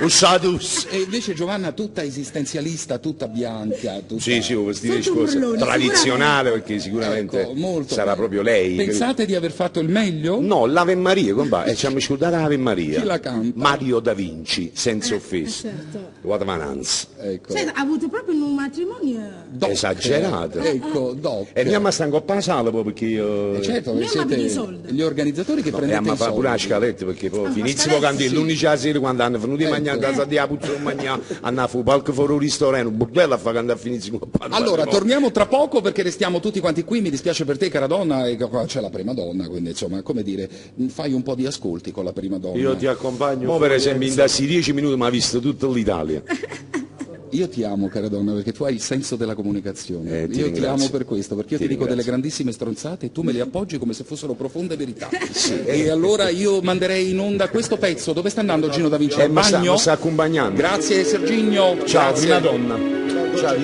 Speaker 6: un sadus.
Speaker 2: E invece Giovanna tutta esistenzialista, tutta bianca, tutta...
Speaker 6: Sì, un vestito di
Speaker 7: Sotto un
Speaker 6: sposa
Speaker 7: burlone,
Speaker 6: tradizionale perché sicuramente
Speaker 2: Ecco, molto
Speaker 6: sarà
Speaker 2: bello.
Speaker 6: proprio lei.
Speaker 2: Pensate di aver fatto il meglio?
Speaker 6: No, l'Ave Maria, compà, e ci hanno scordato l'Ave Maria.
Speaker 2: Chi la canta?
Speaker 6: Mario Da Vinci, senza offese.
Speaker 7: Certo.
Speaker 6: What vananza.
Speaker 2: Ecco.
Speaker 7: Cioè, ha avuto proprio un matrimonio.
Speaker 2: Doc.
Speaker 6: Esagerato.
Speaker 2: Ecco, Doc.
Speaker 6: E andiamo a stare in Coppa a sala poi perché io...
Speaker 2: Certo,
Speaker 7: Andiamo a
Speaker 2: siete
Speaker 7: vedere i soldi.
Speaker 2: gli organizzatori che
Speaker 6: E
Speaker 2: prendete
Speaker 6: a
Speaker 2: i
Speaker 6: fare pure la
Speaker 2: soldi.
Speaker 6: scaletta perché poi
Speaker 7: ma
Speaker 6: finissimo
Speaker 7: scaletta,
Speaker 6: cantare l'11 sera quando hanno venuto a mangiare a casa di Apuzzo a mangiare hanno a fare palco fuori un ristorante un bordello a fare quando finissimo
Speaker 2: Allora, torniamo tra poco perché restiamo tutti quanti qui, mi dispiace per te cara donna, e qua c'è la prima donna, quindi insomma, come dire, fai un po' di ascolti con la prima donna.
Speaker 3: Io ti accompagno.
Speaker 6: Mo per esempio in dassi 10 minuti mi ha visto tutta l'Italia.
Speaker 2: Io ti amo, cara donna, perché tu hai il senso della comunicazione.
Speaker 6: Ti
Speaker 2: Io ti
Speaker 6: ringrazio.
Speaker 2: amo per questo, perché io ti dico delle grandissime stronzate e tu me le appoggi come se fossero profonde verità. E allora io manderei in onda questo pezzo. Dove sta andando Gino Da Vinci? Al
Speaker 6: Mi
Speaker 2: bagno?
Speaker 6: sta accompagnando.
Speaker 2: Grazie Serginio.
Speaker 6: Ciao,
Speaker 2: Grazie.
Speaker 6: prima donna. Ciao,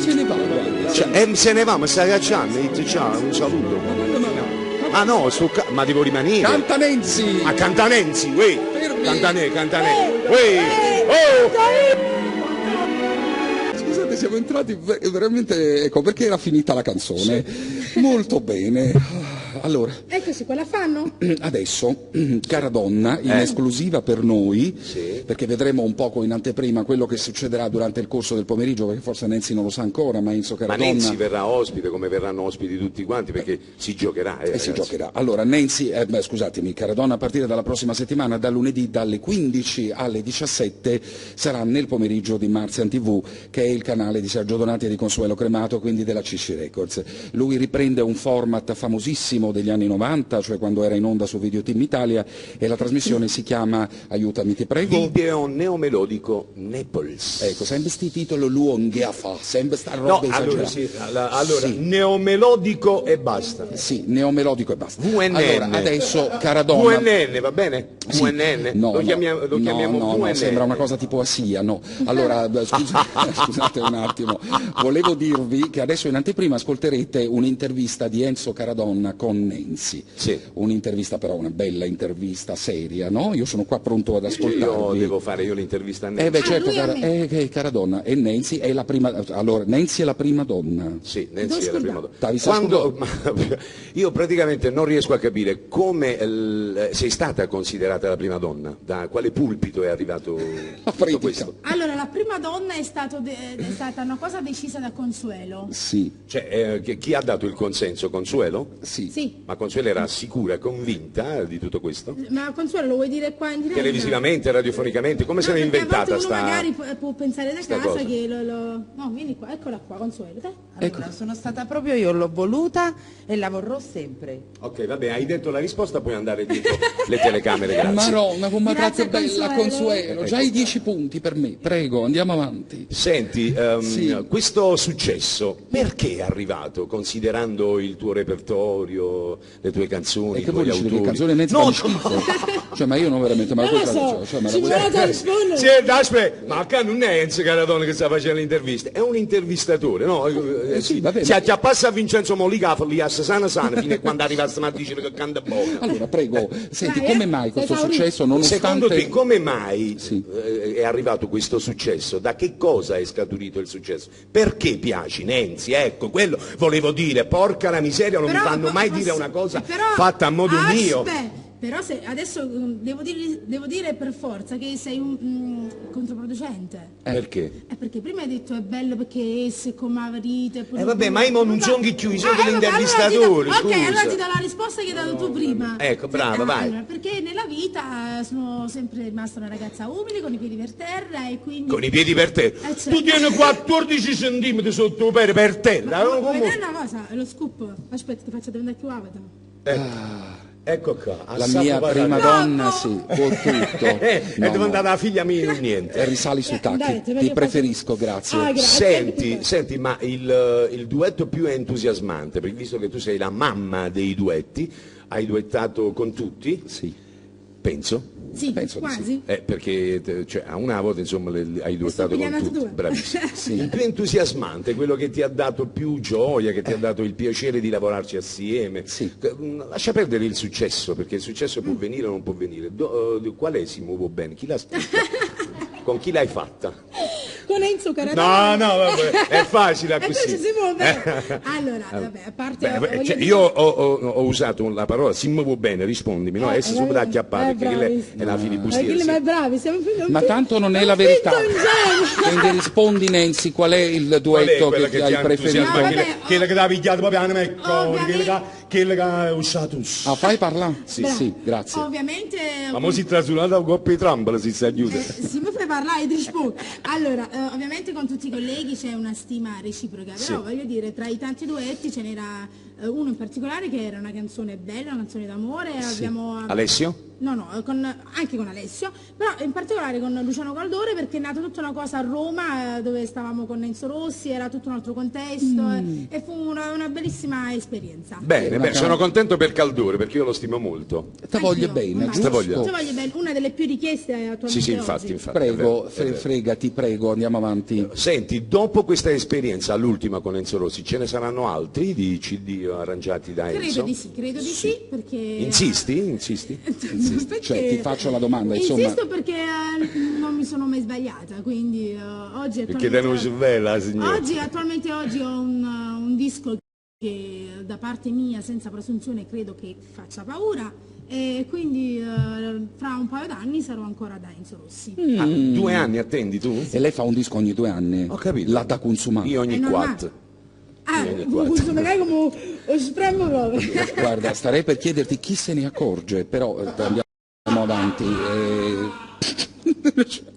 Speaker 2: Se ne va, guarda.
Speaker 6: se ne va, mi stai cacciando, ciao, un saluto. Ah no, ma devo rimanere.
Speaker 2: Canta Nenzi!
Speaker 6: A Cantanenzi, uè.
Speaker 2: Fermi.
Speaker 6: Cantanè. Uè. Oh!
Speaker 2: Scusate siamo entrati veramente, ecco, perché era finita la canzone. Sì. Molto bene. Allora.
Speaker 7: Eccoci, quella fanno?
Speaker 2: Adesso, cara donna, in esclusiva per noi, perché vedremo un poco in anteprima quello che succederà durante il corso del pomeriggio, perché forse Nancy non lo sa ancora, ma Enzo Caradonna...
Speaker 6: Ma Nancy verrà ospite, come verranno ospiti tutti quanti, perché si giocherà.
Speaker 2: Si giocherà. Allora, Nancy, scusatemi, Caradonna, a partire dalla prossima settimana, da lunedì, dalle 15 alle 17, sarà nel pomeriggio di Marzian TV, che è il canale di Sergio Donati e di Consuelo Cremato, quindi della CC Records. Lui riprende un format famosissimo degli anni 90, cioè quando era in onda su Video Team Italia, e la trasmissione si chiama, aiutami ti prego,
Speaker 6: Video neomelodico Naples.
Speaker 2: Ecco, sempre sti titolo lunghi a fa, sempre sta roba esagerata.
Speaker 6: Allora, neomelodico e basta.
Speaker 2: Sì, neomelodico e basta.
Speaker 6: VNN.
Speaker 2: Allora, adesso, cara donna...
Speaker 6: VNN, va bene?
Speaker 2: Sì.
Speaker 6: VNN? Lo chiamiamo VNN?
Speaker 2: No, sembra una cosa tipo Asia, no. Allora, scusate un attimo, volevo dirvi che adesso in anteprima ascolterete un'intervista di Enzo Caradonna con Nancy.
Speaker 6: Sì.
Speaker 2: Un'intervista però, una bella intervista seria, no? Io sono qua pronto ad ascoltarvi.
Speaker 6: Devo fare io l'intervista a Nancy.
Speaker 2: Certo, Caradonna, e Nancy è la prima... Allora, Nancy è la prima donna.
Speaker 6: Sì, Nancy è la prima donna. Io praticamente non riesco a capire come sei stata considerata la prima donna, da quale pulpito è arrivato tutto questo?
Speaker 7: Allora, la prima donna è stata una cosa decisa da Consuelo.
Speaker 2: Sì.
Speaker 6: Cioè, chi ha dato il consenso? Consuelo?
Speaker 7: Sì.
Speaker 6: Ma Consuelo era sicura, convinta di tutto questo?
Speaker 7: Ma Consuelo lo vuoi dire qua in diretta?
Speaker 6: Televisivamente, radiofonicamente, come se l'è inventata sta...
Speaker 7: magari può pensare da casa
Speaker 6: cosa.
Speaker 7: Che No, vieni qua, eccola qua, Consuelo, te.
Speaker 8: Allora, sono stata proprio io, l'ho voluta e la vorrò sempre.
Speaker 6: Ok, vabbè, hai detto la risposta, puoi andare dietro le telecamere, grazie.
Speaker 2: Maronna, come
Speaker 7: Grazie,
Speaker 2: bella Consuelo, già i 10 punti per me, prego, andiamo avanti.
Speaker 6: Senti, questo successo perché è arrivato, considerando il tuo repertorio, le tue canzoni, i tuoi autori?
Speaker 2: Che canzoni Nancy fanno schifo? Cioè, ma io non veramente, ma
Speaker 7: Non lo so, ci vuole da rispondere.
Speaker 6: Aspetta, ma acá non è Enzo Caradonna che sta facendo le interviste, è un intervistatore, no?
Speaker 2: Sì, vabbè,
Speaker 6: si appassa a Vincenzo Molica lì a sana fino a quando arriva stamattina che canta buono.
Speaker 2: Allora, prego, senti, come mai questo successo, nonostante...
Speaker 6: Secondo te, come mai è arrivato questo successo? Da che cosa è scaturito il successo? Perché piaci, Nancy? Ecco, quello volevo dire, porca la miseria, non mi fanno mai dire una cosa fatta a modo mio.
Speaker 7: Però adesso devo dire per forza che sei un controproducente.
Speaker 6: Perché?
Speaker 7: Perché prima hai detto è bello perché se come marito...
Speaker 6: vabbè, ma io non sono chiuso degli intervistatori,
Speaker 7: allora allora ti do la risposta che hai dato tu prima.
Speaker 6: Ecco, brava, vai.
Speaker 7: Allora, perché nella vita sono sempre rimasta una ragazza umile, con i piedi per terra e quindi...
Speaker 6: Con i piedi per terra?
Speaker 7: Certo.
Speaker 6: Tu tieni 14 centimetri sotto per terra.
Speaker 7: Vuoi vedere una cosa? Lo scoop? Aspetta, ti faccio diventare più avatar.
Speaker 6: Ecco qua,
Speaker 2: la mia prima donna, sì, può tutto.
Speaker 6: È diventata la figlia mia in niente.
Speaker 2: Risali su tacchi, ti preferisco, grazie.
Speaker 6: Senti, ma il duetto più entusiasmante, perché visto che tu sei la mamma dei duetti, hai duettato con tutti?
Speaker 2: Sì.
Speaker 6: Penso.
Speaker 7: Sì,
Speaker 2: penso
Speaker 7: quasi.
Speaker 2: Sì.
Speaker 6: Perché a una volta insomma hai duettato con tutti. Bravissimo.
Speaker 2: Sì.
Speaker 6: Il più entusiasmante, quello che ti ha dato più gioia, che ti ha dato il piacere di lavorarci assieme.
Speaker 2: Sì.
Speaker 6: Lascia perdere il successo, perché il successo può venire o non può venire. Qual è Si muovo bene? Chi l'ha scritta? Con chi l'hai fatta?
Speaker 7: Con Enzo Caradonna.
Speaker 6: No, vabbè, è facile così.
Speaker 7: Si muove. Allora, vabbè, a parte...
Speaker 6: io ho usato la parola si muovo bene, rispondimi, no? Esse subito acchiappate, perché lei è una filibustiera.
Speaker 7: Ma è bravi,
Speaker 2: ma tanto non è la verità. Quindi rispondi Nancy, qual è il duetto che hai preferito?
Speaker 6: Quella che ha pigliato proprio a me, quella che ha usato.
Speaker 2: Ah, fai parlare? Sì, grazie.
Speaker 7: Ovviamente...
Speaker 6: Ma mo si trasulata un coppia di trampola, si aiuta.
Speaker 7: Si mi fai parlare di rispondi. Allora, ovviamente con tutti i colleghi c'è una stima reciproca, però voglio dire, tra i tanti duetti ce n'era uno in particolare che era una canzone bella, una canzone d'amore.
Speaker 6: Alessio?
Speaker 7: No, anche con Alessio, però in particolare con Luciano Caldore, perché è nata tutta una cosa a Roma dove stavamo con Enzo Rossi, era tutto un altro contesto e fu una bellissima esperienza.
Speaker 6: Bene, sono contento per Caldore perché io lo stimo molto.
Speaker 2: Te voglio bene,
Speaker 7: te voglio bene, una delle più richieste attualmente.
Speaker 6: Sì, infatti.
Speaker 2: Prego, fregati, prego, andiamo avanti.
Speaker 6: Senti, dopo questa esperienza, all'ultima con Enzo Rossi, ce ne saranno altri di CD arrangiati da Enzo?
Speaker 7: Credo di sì, perché...
Speaker 6: Insisti?
Speaker 7: Perché?
Speaker 2: Cioè, ti faccio la domanda, insomma.
Speaker 7: Insisto perché non mi sono mai sbagliata, quindi oggi
Speaker 6: Perché te non si vela, signore.
Speaker 7: attualmente oggi ho un disco che da parte mia, senza presunzione, credo che faccia paura, e quindi fra un paio d'anni sarò ancora da Enzo Rossi.
Speaker 6: 2 anni attendi tu?
Speaker 2: E lei fa un disco ogni 2 anni?
Speaker 6: Ho capito.
Speaker 2: La da consumare.
Speaker 6: Io ogni
Speaker 7: È normale.
Speaker 6: 4.
Speaker 7: Funzionerai come un spremmo proprio.
Speaker 2: Guarda, starei per chiederti chi se ne accorge, però andiamo avanti.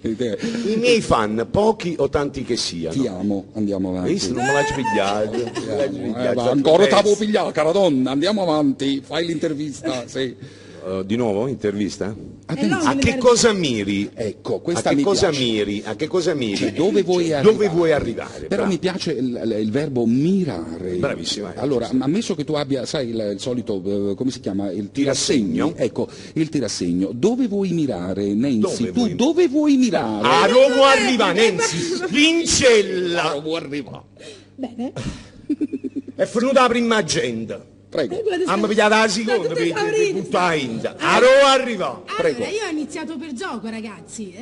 Speaker 6: I miei fan, pochi o tanti che siano.
Speaker 2: Ti amo, andiamo avanti.
Speaker 6: Visto? Non me l'hai pigliato.
Speaker 2: Ancora t'avevo pigliato, cara donna, andiamo avanti, fai l'intervista, sì.
Speaker 6: Di nuovo, intervista?
Speaker 7: no,
Speaker 6: A che cosa miri?
Speaker 2: Ecco, questa
Speaker 6: A che
Speaker 2: mi
Speaker 6: cosa
Speaker 2: piace.
Speaker 6: miri? A che cosa miri?
Speaker 2: Cioè, dove vuoi
Speaker 6: Dove vuoi arrivare?
Speaker 2: Però
Speaker 6: bravo.
Speaker 2: mi piace il verbo mirare.
Speaker 6: Bravissima.
Speaker 2: Allora, ammesso che tu abbia, sai, il solito, come si chiama? Il
Speaker 6: Tirassegno?
Speaker 2: Ecco, il tirassegno. Dove vuoi mirare, Nancy?
Speaker 6: Dove vuoi
Speaker 2: Mirare?
Speaker 6: A Roma arriva Nancy, Vincella!
Speaker 2: Dove vuoi arrivare?
Speaker 7: Bene.
Speaker 6: È venuta la prima agenda.
Speaker 2: Prego.
Speaker 6: Hanno pigliato la seconda per tutta India. A Roma arriva.
Speaker 2: Prego.
Speaker 7: Allora, io ho iniziato per gioco, ragazzi,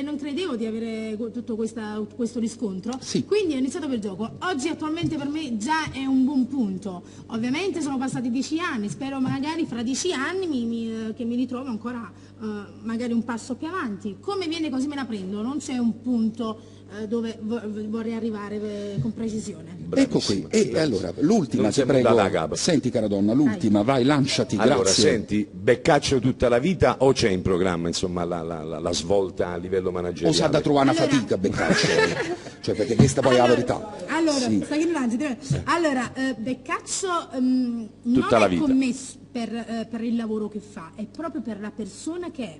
Speaker 7: non credevo di avere tutto questo riscontro,
Speaker 2: Sì.
Speaker 7: quindi ho iniziato per gioco. Oggi attualmente per me già è un buon punto. Ovviamente sono passati 10 anni, spero magari fra 10 anni che mi ritrovo ancora magari un passo più avanti. Come viene così me la prendo, non c'è un punto dove vorrei arrivare con precisione.
Speaker 2: Ecco qui. E allora, l'ultima,
Speaker 6: Non
Speaker 2: ti
Speaker 6: si è
Speaker 2: prego.
Speaker 6: buttata a capo.
Speaker 2: Senti, cara donna, l'ultima, vai, lanciati,
Speaker 6: Allora,
Speaker 2: grazie.
Speaker 6: senti, beccaccio tutta la vita o c'è in programma, insomma, la svolta a livello
Speaker 2: O
Speaker 6: manageriale?
Speaker 2: sa da trovare una
Speaker 7: Allora-
Speaker 2: fatica, Beccaccio. Cioè, perché questa poi è la verità.
Speaker 7: Allora,
Speaker 2: Sì.
Speaker 7: stai ignorante, allora, Beccaccio non
Speaker 6: Tutta la
Speaker 7: è
Speaker 6: vita.
Speaker 7: commesso per il lavoro che fa, è proprio per la persona che è.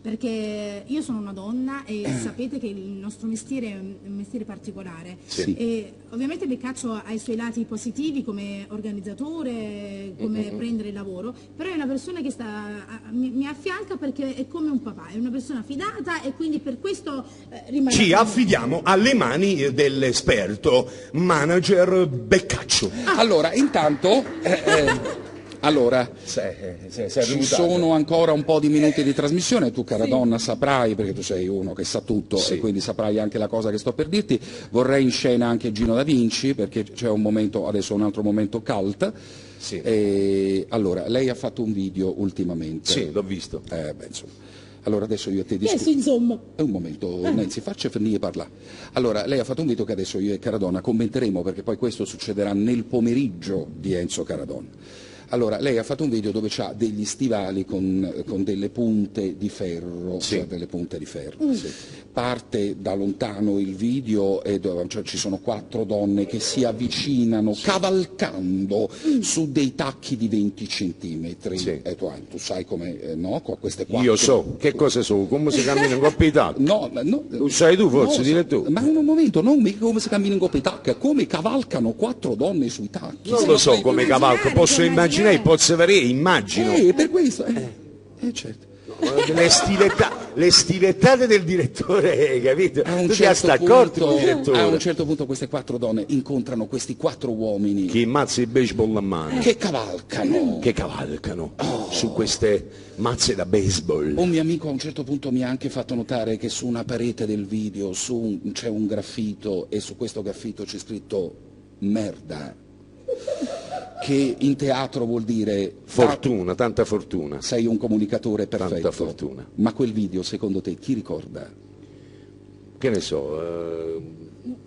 Speaker 7: Perché io sono una donna e sapete che il nostro mestiere è un mestiere particolare.
Speaker 2: Sì.
Speaker 7: E ovviamente Beccaccio ha i suoi lati positivi come organizzatore, come prendere il lavoro, però è una persona che mi affianca perché è come un papà, è una persona fidata e quindi per questo rimane.
Speaker 6: Ci affidiamo alle mani dell'esperto manager Beccaccio.
Speaker 2: Allora, intanto, allora, ci sono ancora un po' di minuti di trasmissione, tu cara donna saprai, perché tu sei uno che sa tutto e quindi saprai anche la cosa che sto per dirti. Vorrei in scena anche Gino Da Vinci, perché c'è un momento, adesso un altro momento cult.
Speaker 6: Sì.
Speaker 2: E, allora, lei ha fatto un video ultimamente.
Speaker 6: Sì, l'ho visto.
Speaker 2: Beh, insomma. Allora adesso io e te
Speaker 7: Adesso,
Speaker 2: discutiamo.
Speaker 7: insomma.
Speaker 2: È un momento, Nancy, faccia finire parlare. Allora, lei ha fatto un video che adesso io e Caradonna commenteremo, perché poi questo succederà nel pomeriggio di Enzo Caradonna. Allora, lei ha fatto un video dove ha degli stivali con delle punte di ferro, cioè delle punte di ferro. Sì. Parte da lontano il video e cioè, ci sono 4 donne che si avvicinano cavalcando su dei tacchi di 20 centimetri.
Speaker 6: Sì.
Speaker 2: E tu sai come, no? Con queste 4.
Speaker 6: Io so, che cosa so, come si cammina in coppia di tacchi?
Speaker 2: No,
Speaker 6: Lo sai tu forse, direttore?
Speaker 2: Ma un momento, non mica come si cammina in coppia di tacchi, come cavalcano 4 donne sui tacchi.
Speaker 6: Non lo so come cavalco, posso immaginare, posso avere, immagino.
Speaker 2: Per questo, certo.
Speaker 6: Le stilettate del direttore, capito?
Speaker 2: A un,
Speaker 6: Tu ti hai
Speaker 2: certo
Speaker 6: accorto
Speaker 2: punto,
Speaker 6: il direttore?
Speaker 2: a un certo punto queste 4 donne incontrano questi 4 uomini
Speaker 6: Che mazze di baseball a mano.
Speaker 2: che cavalcano.
Speaker 6: Che cavalcano su queste mazze da baseball.
Speaker 2: Un mio amico a un certo punto mi ha anche fatto notare che su una parete del video c'è un graffito e su questo graffito c'è scritto merda, che in teatro vuol dire
Speaker 6: Fortuna, tanta fortuna.
Speaker 2: sei un comunicatore perfetto.
Speaker 6: Tanta fortuna.
Speaker 2: Ma quel video secondo te chi ricorda?
Speaker 6: Che ne so,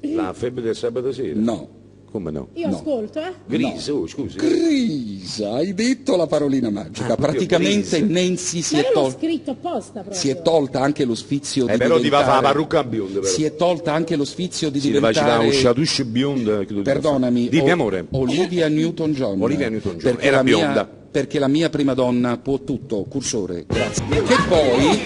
Speaker 6: la febbre del sabato sera?
Speaker 2: No.
Speaker 6: Come no?
Speaker 7: Io
Speaker 2: No.
Speaker 7: ascolto,
Speaker 6: Grisa, oh, scusi.
Speaker 2: Grisa, hai detto la parolina magica.
Speaker 6: proprio
Speaker 2: Praticamente
Speaker 6: Grisa.
Speaker 2: Nancy si
Speaker 7: Ma
Speaker 2: è
Speaker 7: io l'ho
Speaker 2: tolta.
Speaker 7: scritto apposta proprio.
Speaker 2: Si è tolta anche lo sfizio di
Speaker 6: Però ti va a fare la
Speaker 2: diventare.
Speaker 6: parrucca bionda, però.
Speaker 2: Si è tolta anche lo sfizio di
Speaker 6: Si deve fare un
Speaker 2: diventare.
Speaker 6: chatouche bionda. che lo devo
Speaker 2: Perdonami.
Speaker 6: fare. Dimmi, amore.
Speaker 2: Olivia Newton-John.
Speaker 6: Olivia Newton-John,
Speaker 2: Perché
Speaker 6: era
Speaker 2: la mia-
Speaker 6: bionda.
Speaker 2: Perché la mia prima donna può tutto, cursore, grazie. Che poi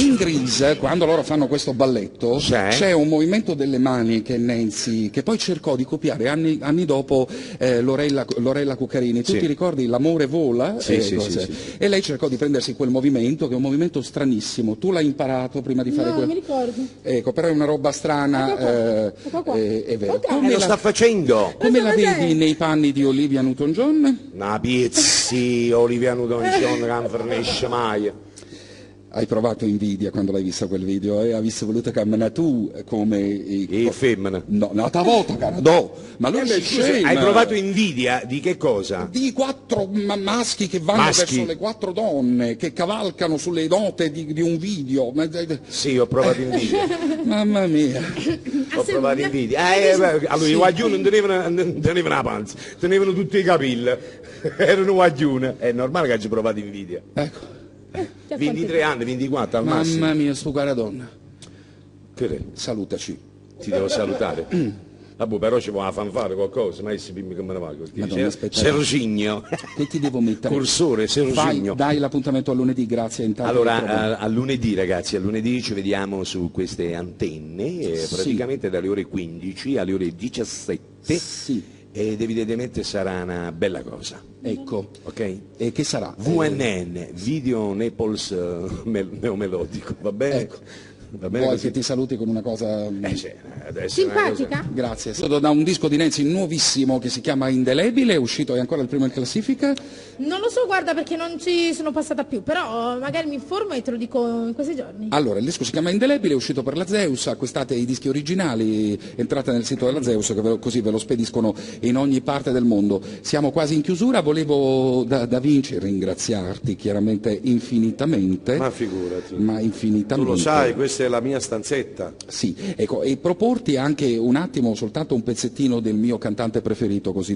Speaker 2: in Grease, quando loro fanno questo balletto, c'è un movimento delle mani che Nancy, che poi cercò di copiare anni dopo Lorella Cuccarini. Tu
Speaker 6: Sì.
Speaker 2: ti ricordi L'amore vola?
Speaker 6: Sì, sì,
Speaker 2: cose?
Speaker 6: sì.
Speaker 2: E lei cercò di prendersi quel movimento, che è un movimento stranissimo. Tu l'hai imparato prima di fare
Speaker 7: No, mi ricordo.
Speaker 2: Ecco, però è una roba strana,
Speaker 7: Ecco qua.
Speaker 2: è vero.
Speaker 7: Ok.
Speaker 2: Come
Speaker 6: Lo
Speaker 2: la-
Speaker 6: sta facendo?
Speaker 2: come la
Speaker 7: Cosa
Speaker 2: vedi
Speaker 7: c'è?
Speaker 2: nei panni di Olivia Newton-John?
Speaker 6: Una pizzi, Olivia Newton-John che non fornisce mai.
Speaker 2: Hai provato invidia quando l'hai visto quel video e avessi voluto camminare tu come...
Speaker 6: E femmina.
Speaker 2: No, un'altra volta, cara, no. Ma lui
Speaker 6: Hai provato invidia di che cosa?
Speaker 2: Di 4 maschi che vanno verso le 4 donne, che cavalcano sulle note di un video.
Speaker 6: Sì, ho provato invidia.
Speaker 2: Mamma mia.
Speaker 6: Ho provato invidia. Allora, i guaglioni non tenevano la panza, tenevano tutti i capelli. Erano guaglioni. È normale che hagi provato invidia.
Speaker 2: Ecco.
Speaker 6: 23 anni, 24 al massimo.
Speaker 2: Mamma mia, sto cara donna.
Speaker 6: Che
Speaker 2: Salutaci.
Speaker 6: ti devo salutare. Vabbè, però ci vuole fanfare qualcosa, ma io prima che me ne vado.
Speaker 2: Madonna,
Speaker 6: Sergigno.
Speaker 2: Che ti devo mettere?
Speaker 6: Cursore, Sergigno.
Speaker 2: Dai l'appuntamento a lunedì, grazie. Intanto
Speaker 6: Allora, a lunedì ragazzi, a lunedì ci vediamo su queste antenne, praticamente dalle ore 15 alle ore 17.
Speaker 2: Sì.
Speaker 6: Ed evidentemente sarà una bella cosa.
Speaker 2: Ecco.
Speaker 6: Ok?
Speaker 2: E che sarà?
Speaker 6: VNN, Video Naples neomelodico, va bene?
Speaker 2: Ecco.
Speaker 6: Va bene
Speaker 2: Vuoi
Speaker 6: così?
Speaker 2: che ti saluti con una cosa...
Speaker 6: Sì, adesso è una cosa-
Speaker 7: Simpatica?
Speaker 2: Grazie. È stato da un disco di Nancy nuovissimo che si chiama Indelebile, è uscito, è ancora il primo in classifica.
Speaker 7: Non lo so, guarda, perché non ci sono passata più, però magari mi informo e te lo dico in questi giorni.
Speaker 2: Allora, il disco si chiama Indelebile, è uscito per la Zeus, acquistate i dischi originali, entrate nel sito della Zeus, che così ve lo spediscono in ogni parte del mondo. Siamo quasi in chiusura, volevo Da Vinci ringraziarti chiaramente infinitamente.
Speaker 1: Ma figurati.
Speaker 2: Ma infinitamente.
Speaker 1: Tu lo sai, questa è la mia stanzetta.
Speaker 2: Sì, ecco, e proporti anche un attimo soltanto un pezzettino del mio cantante preferito, così